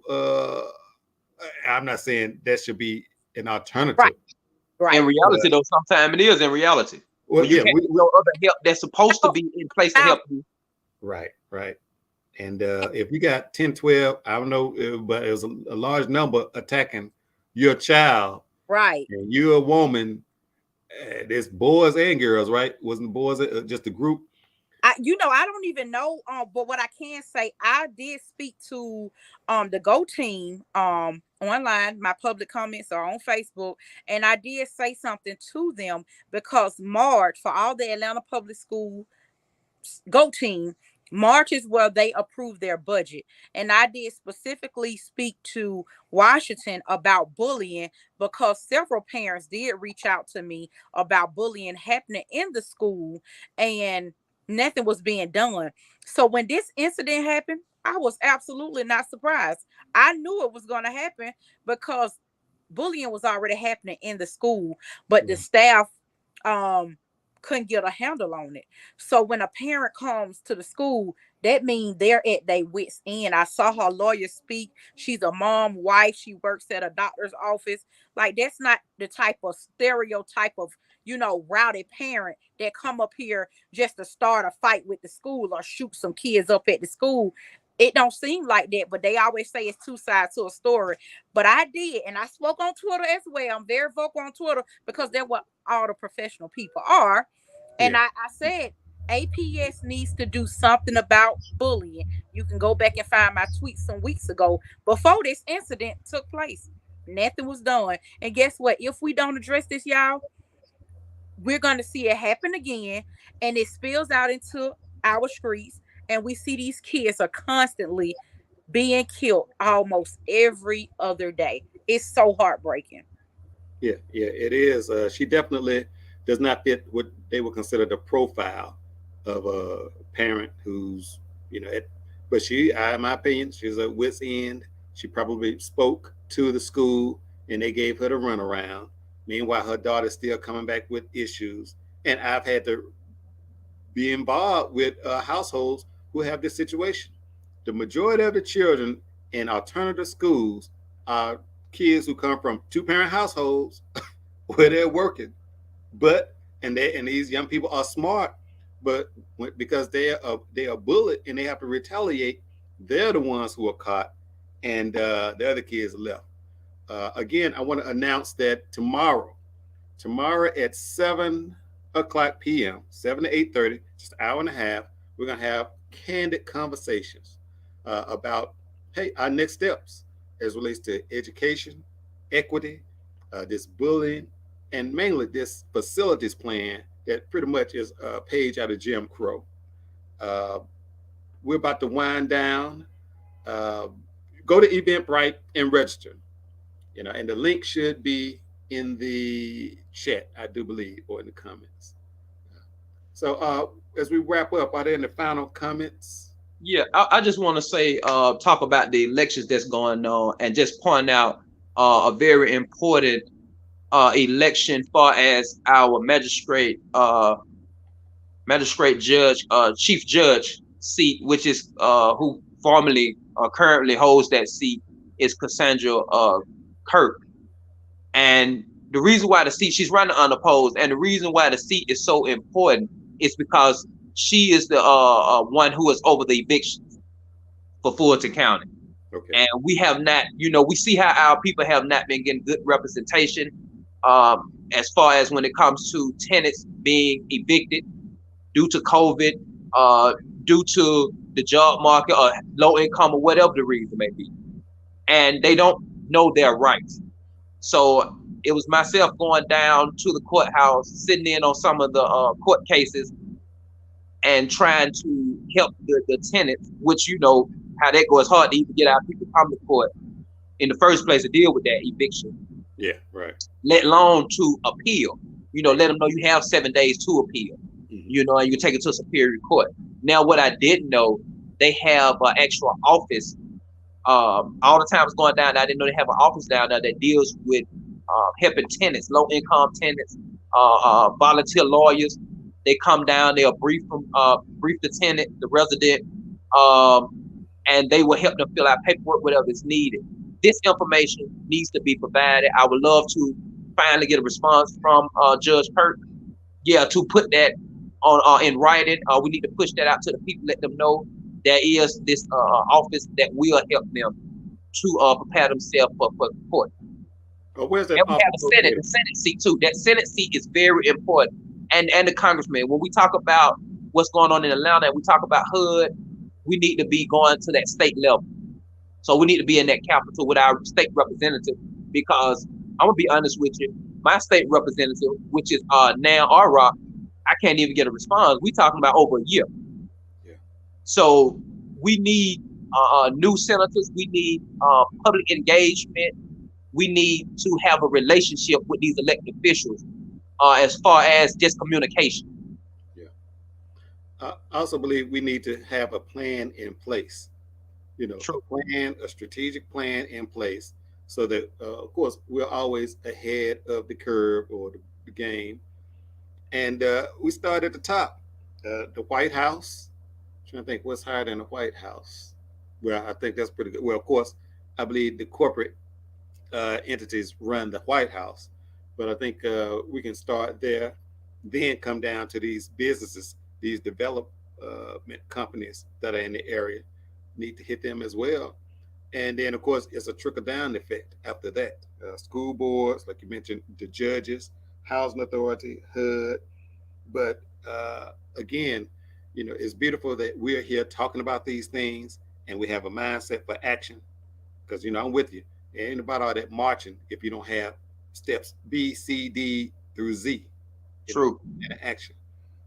I'm not saying that should be an alternative. Right. In reality, though, sometimes it is in reality. Well, you have no other help that's supposed to be in place to help you. Right. And if you got 10, 12, I don't know, but it was a large number attacking your child. Right. And you're a woman. There's boys and girls, right? Wasn't boys just a group? I don't even know. But what I can say, I did speak to the Go team online. My public comments are on Facebook, and I did say something to them because March, for all the Atlanta Public School Go team, March is where they approve their budget. And I did specifically speak to Washington about bullying because several parents did reach out to me about bullying happening in the school and nothing was being done. So when this incident happened, I was absolutely not surprised. I knew it was going to happen because bullying was already happening in the school, but the staff couldn't get a handle on it. So when a parent comes to the school, that means they're at their wits' end. I saw her lawyer speak. She's a mom, wife. She works at a doctor's office. Like, that's not the type of stereotype of, rowdy parent that come up here just to start a fight with the school or shoot some kids up at the school. It don't seem like that, but they always say it's two sides to a story. But I did, and I spoke on Twitter as well. I'm very vocal on Twitter because that's what all the professional people are. And I said, APS needs to do something about bullying. You can go back and find my tweets some weeks ago before this incident took place. Nothing was done. And guess what? If we don't address this, y'all, we're going to see it happen again, and it spills out into our streets. And we see these kids are constantly being killed almost every other day. It's so heartbreaking. Yeah, it is. She definitely does not fit what they would consider the profile of a parent who's, but in my opinion, she's a wit's end. She probably spoke to the school and they gave her the runaround. Meanwhile, her daughter's still coming back with issues. And I've had to be involved with households who have this situation. The majority of the children in alternative schools are kids who come from two-parent households where they're working. And these young people are smart, but because they are bullied and they have to retaliate, They're the ones who are caught, and the other kids left. Again, I want to announce that tomorrow at 7 o'clock p.m., 7 to 8:30, just an hour and a half, we're going to have candid conversations about, hey, our next steps as relates to education, equity, this bullying, and mainly this facilities plan that pretty much is a page out of Jim Crow. We're about to wind down. Go to Eventbrite and register. And the link should be in the chat, I do believe, or in the comments. So as we wrap up, are there any final comments? Yeah, I just want to say, talk about the elections that's going on, and just point out a very important election far as our magistrate judge, chief judge seat, which is who formerly currently holds that seat, is Cassandra Kirk. And the reason why the seat, she's running unopposed, and the reason why the seat is so important is because she is the one who is over the evictions for Fulton County. Okay. And we have not, we see how our people have not been getting good representation as far as when it comes to tenants being evicted due to COVID, due to the job market or low income or whatever the reason may be. And they don't know their rights. So it was myself going down to the courthouse, sitting in on some of the court cases and trying to help the tenants, which how that goes. It's hard to even get our people to come to court in the first place to deal with that eviction. Yeah, right. Let alone to appeal. Let them know you have 7 days to appeal. Mm-hmm. And you take it to Superior Court. Now, what I didn't know, they have an extra office. All the time it's going down, I didn't know they have an office down there that deals with helping tenants, low income tenants, volunteer lawyers. They come down, they'll brief the tenant, the resident, and they will help them fill out paperwork, whatever is needed. This information needs to be provided. I would love to finally get a response from Judge Kirk. Yeah, to put that on in writing. We need to push that out to the people, let them know there is this office that will help them to prepare themselves for court. Where's that? And we have the Senate seat too. That Senate seat is very important. And the congressman, when we talk about what's going on in Atlanta and we talk about HUD, we need to be going to that state level. So we need to be in that capital with our state representative, because I'm gonna be honest with you, my state representative, which is now R-Rock, I can't even get a response. We talking about over a year. Yeah. So we need new senators. We need public engagement. We need to have a relationship with these elected officials as far as just communication. Yeah. I also believe we need to have a plan in place. True. A strategic plan in place, so that of course we're always ahead of the curve or the game. And we start at the top. The White House. I'm trying to think what's higher than the White House. Well, I think that's pretty good. Well, of course, I believe the corporate entities run the White House, but I think we can start there, then come down to these businesses, these development companies that are in the area. Need to hit them as well. And then, of course, it's a trickle-down effect after that. School boards, like you mentioned, the judges, housing authority, HUD. But again, it's beautiful that we're here talking about these things and we have a mindset for action. Because, I'm with you. It ain't about all that marching if you don't have steps B, C, D through Z. True. In action.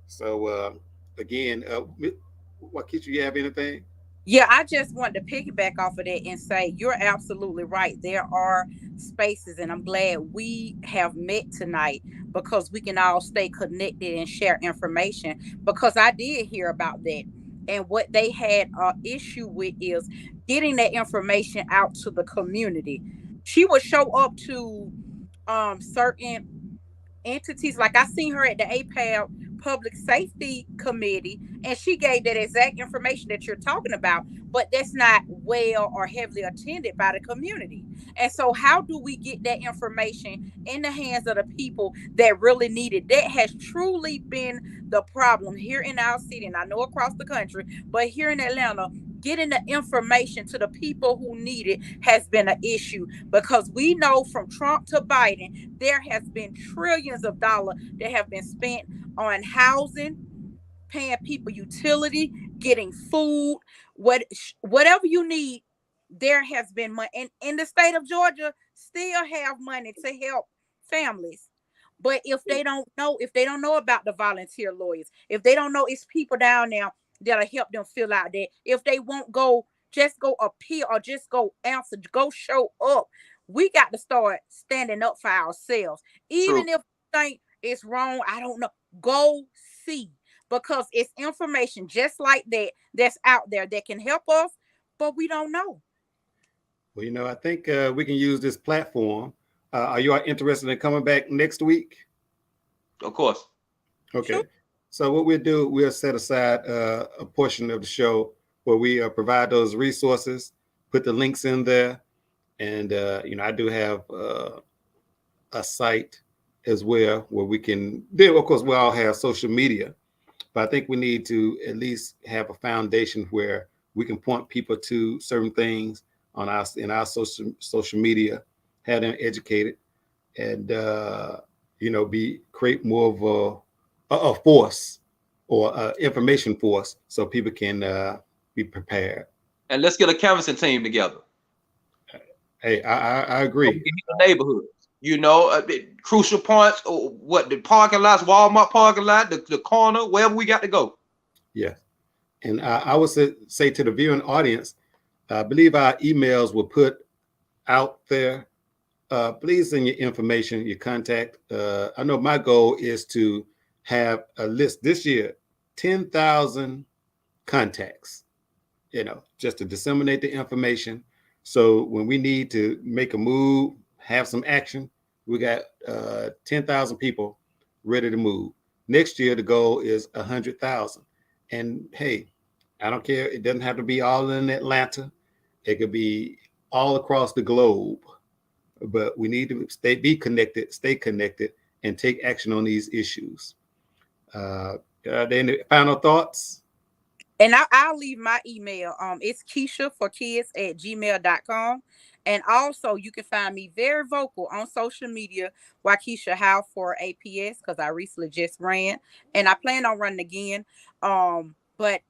So, again, Wykeisha, you have anything? Yeah, I just wanted to piggyback off of that and say you're absolutely right. There are spaces, and I'm glad we have met tonight because we can all stay connected and share information, because I did hear about that. And what they had an issue with is getting that information out to the community. She would show up to certain entities, like I seen her at the APAL Public Safety Committee, and she gave that exact information that you're talking about, but that's not well or heavily attended by the community. And so how do we get that information in the hands of the people that really need it? That has truly been the problem here in our city, and I know across the country, but here in Atlanta, getting the information to the people who need it has been an issue, because we know from Trump to Biden, there has been trillions of dollars that have been spent on housing, paying people utility, getting food, whatever you need. There has been money, and in the state of Georgia still have money to help families. But if they don't know about the volunteer lawyers, if they don't know it's people down there that'll help them fill out that, if they won't go, just go appeal or just go answer, go show up. We got to start standing up for ourselves. Even if you think it's wrong, I don't know, go see, because it's information just like that that's out there that can help us, but we don't know. Well, I think we can use this platform. Are you all interested in coming back next week? Of course. Okay. Sure. So what we'll do, we'll set aside a portion of the show where we provide those resources, put the links in there. And, I do have a site as well where we can do, of course, we all have social media, but I think we need to at least have a foundation where we can point people to certain things in our social media, have them educated, and create more of a force or information force so people can be prepared. And let's get a canvassing team together. Hey, I agree. In the neighborhoods, crucial points, or the parking lots, Walmart parking lot, the corner, wherever we got to go. Yeah. And I would say to the viewing audience, I believe our emails were put out there. Please send your information, your contact. I know my goal is to have a list this year, 10,000 contacts, just to disseminate the information. So when we need to make a move, have some action, we got 10,000 people ready to move. Next year, the goal is 100,000. And hey, I don't care. It doesn't have to be all in Atlanta. It could be all across the globe. But we need to stay connected, and take action on these issues. Any final thoughts? And I'll leave my email. It's keisha4kids@gmail.com. And also you can find me very vocal on social media, Wykeisha Howe for APS, because I recently just ran and I plan on running again. But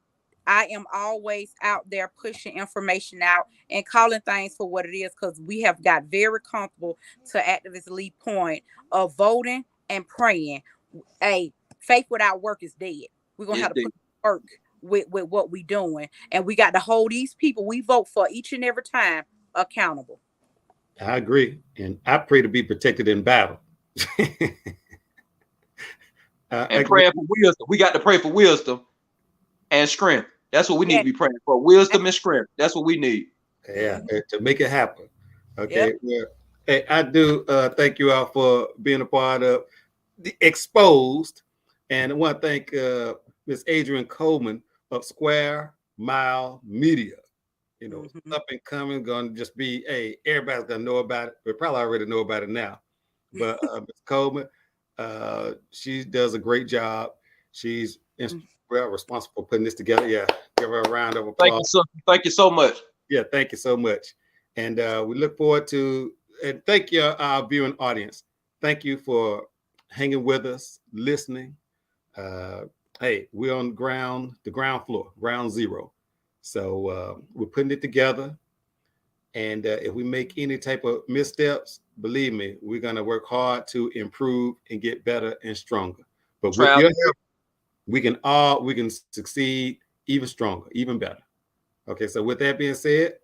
I am always out there pushing information out and calling things for what it is, because we have got very comfortable, to activist lead point, of voting and praying. Faith without work is dead. We're going to have to put work with what we're doing. And we got to hold these people we vote for each and every time accountable. I agree. And I pray to be protected in battle. And praying for wisdom. We got to pray for wisdom and strength. That's what we need to be praying for. Wisdom and strength. That's what we need. Yeah, to make it happen. Okay. Yep. Well, hey, I do thank you all for being a part of the Exposed. And I want to thank Ms. Adrian Coleman of Square Mile Media. Up and coming, going to just be, everybody's going to know about it. We probably already know about it now. But Ms. Coleman, she does a great job. She's responsible for putting this together. Yeah, give her a round of applause. Thank you so much. Yeah, thank you so much. And we look forward to, and thank you, our viewing audience. Thank you for hanging with us, listening. Hey, we're on the ground floor, ground zero. So we're putting it together. And if we make any type of missteps, believe me, we're going to work hard to improve and get better and stronger. But with your help, we can succeed even stronger, even better. Okay, so with that being said,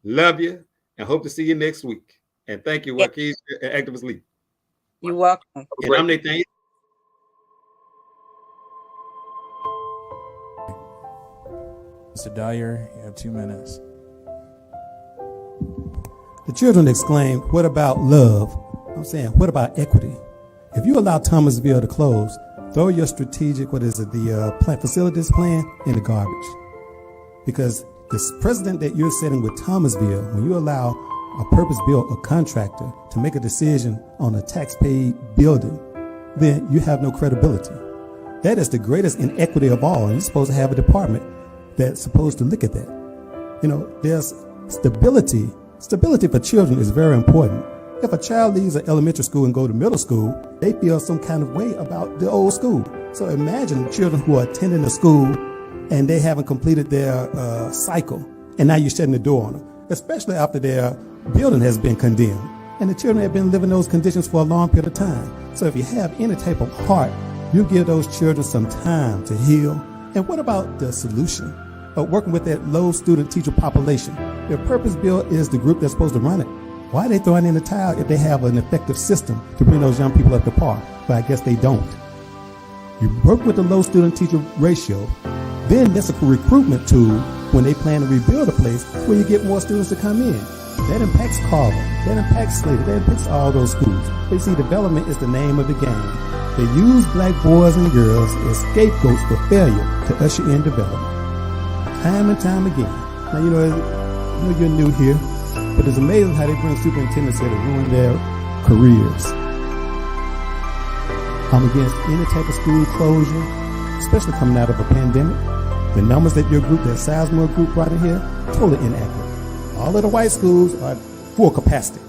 love you and hope to see you next week. And thank you, Wykeisha and Activist League. You're welcome. And I'm Nathan. Mr. Dyer, you have 2 minutes. The children exclaimed, "What about love?" I'm saying, what about equity? If you allow Thomasville to close, throw your strategic, the plant facilities plan in the garbage. Because this precedent that you're setting with Thomasville, when you allow a purpose-built contractor to make a decision on a tax-paid building, then you have no credibility. That is the greatest inequity of all, and you're supposed to have a department that's supposed to look at that. You know, there's stability. Stability for children is very important. If a child leaves an elementary school and go to middle school, they feel some kind of way about the old school. So imagine children who are attending the school and they haven't completed their cycle, and now you're shutting the door on them, especially after their building has been condemned. And the children have been living those conditions for a long period of time. So if you have any type of heart, you give those children some time to heal. And what about the solution of working with that low student teacher population? If Purpose Built is the group that's supposed to run it, why are they throwing in the towel if they have an effective system to bring those young people up to par? But I guess they don't. You work with the low student teacher ratio, then that's a recruitment tool when they plan to rebuild a place where you get more students to come in. That impacts Carver, that impacts Slater, that impacts all those schools. But you see, development is the name of the game. They use black boys and girls as scapegoats for failure to usher in development. Time and time again. Now, you know you're new here, but it's amazing how they bring superintendents here to ruin their careers. I'm against any type of school closure, especially coming out of a pandemic. The numbers that your group, that Sizemore group brought in here, totally inaccurate. All of the white schools are full capacity.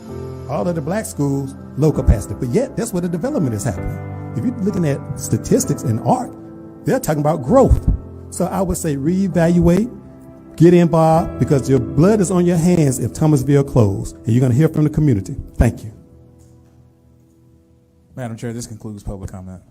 All of the black schools, low capacity. But yet, that's where the development is happening. If you're looking at statistics and ARC, they're talking about growth. So I would say reevaluate, get involved, because your blood is on your hands if Thomasville closed. And you're going to hear from the community. Thank you. Madam Chair, this concludes public comment.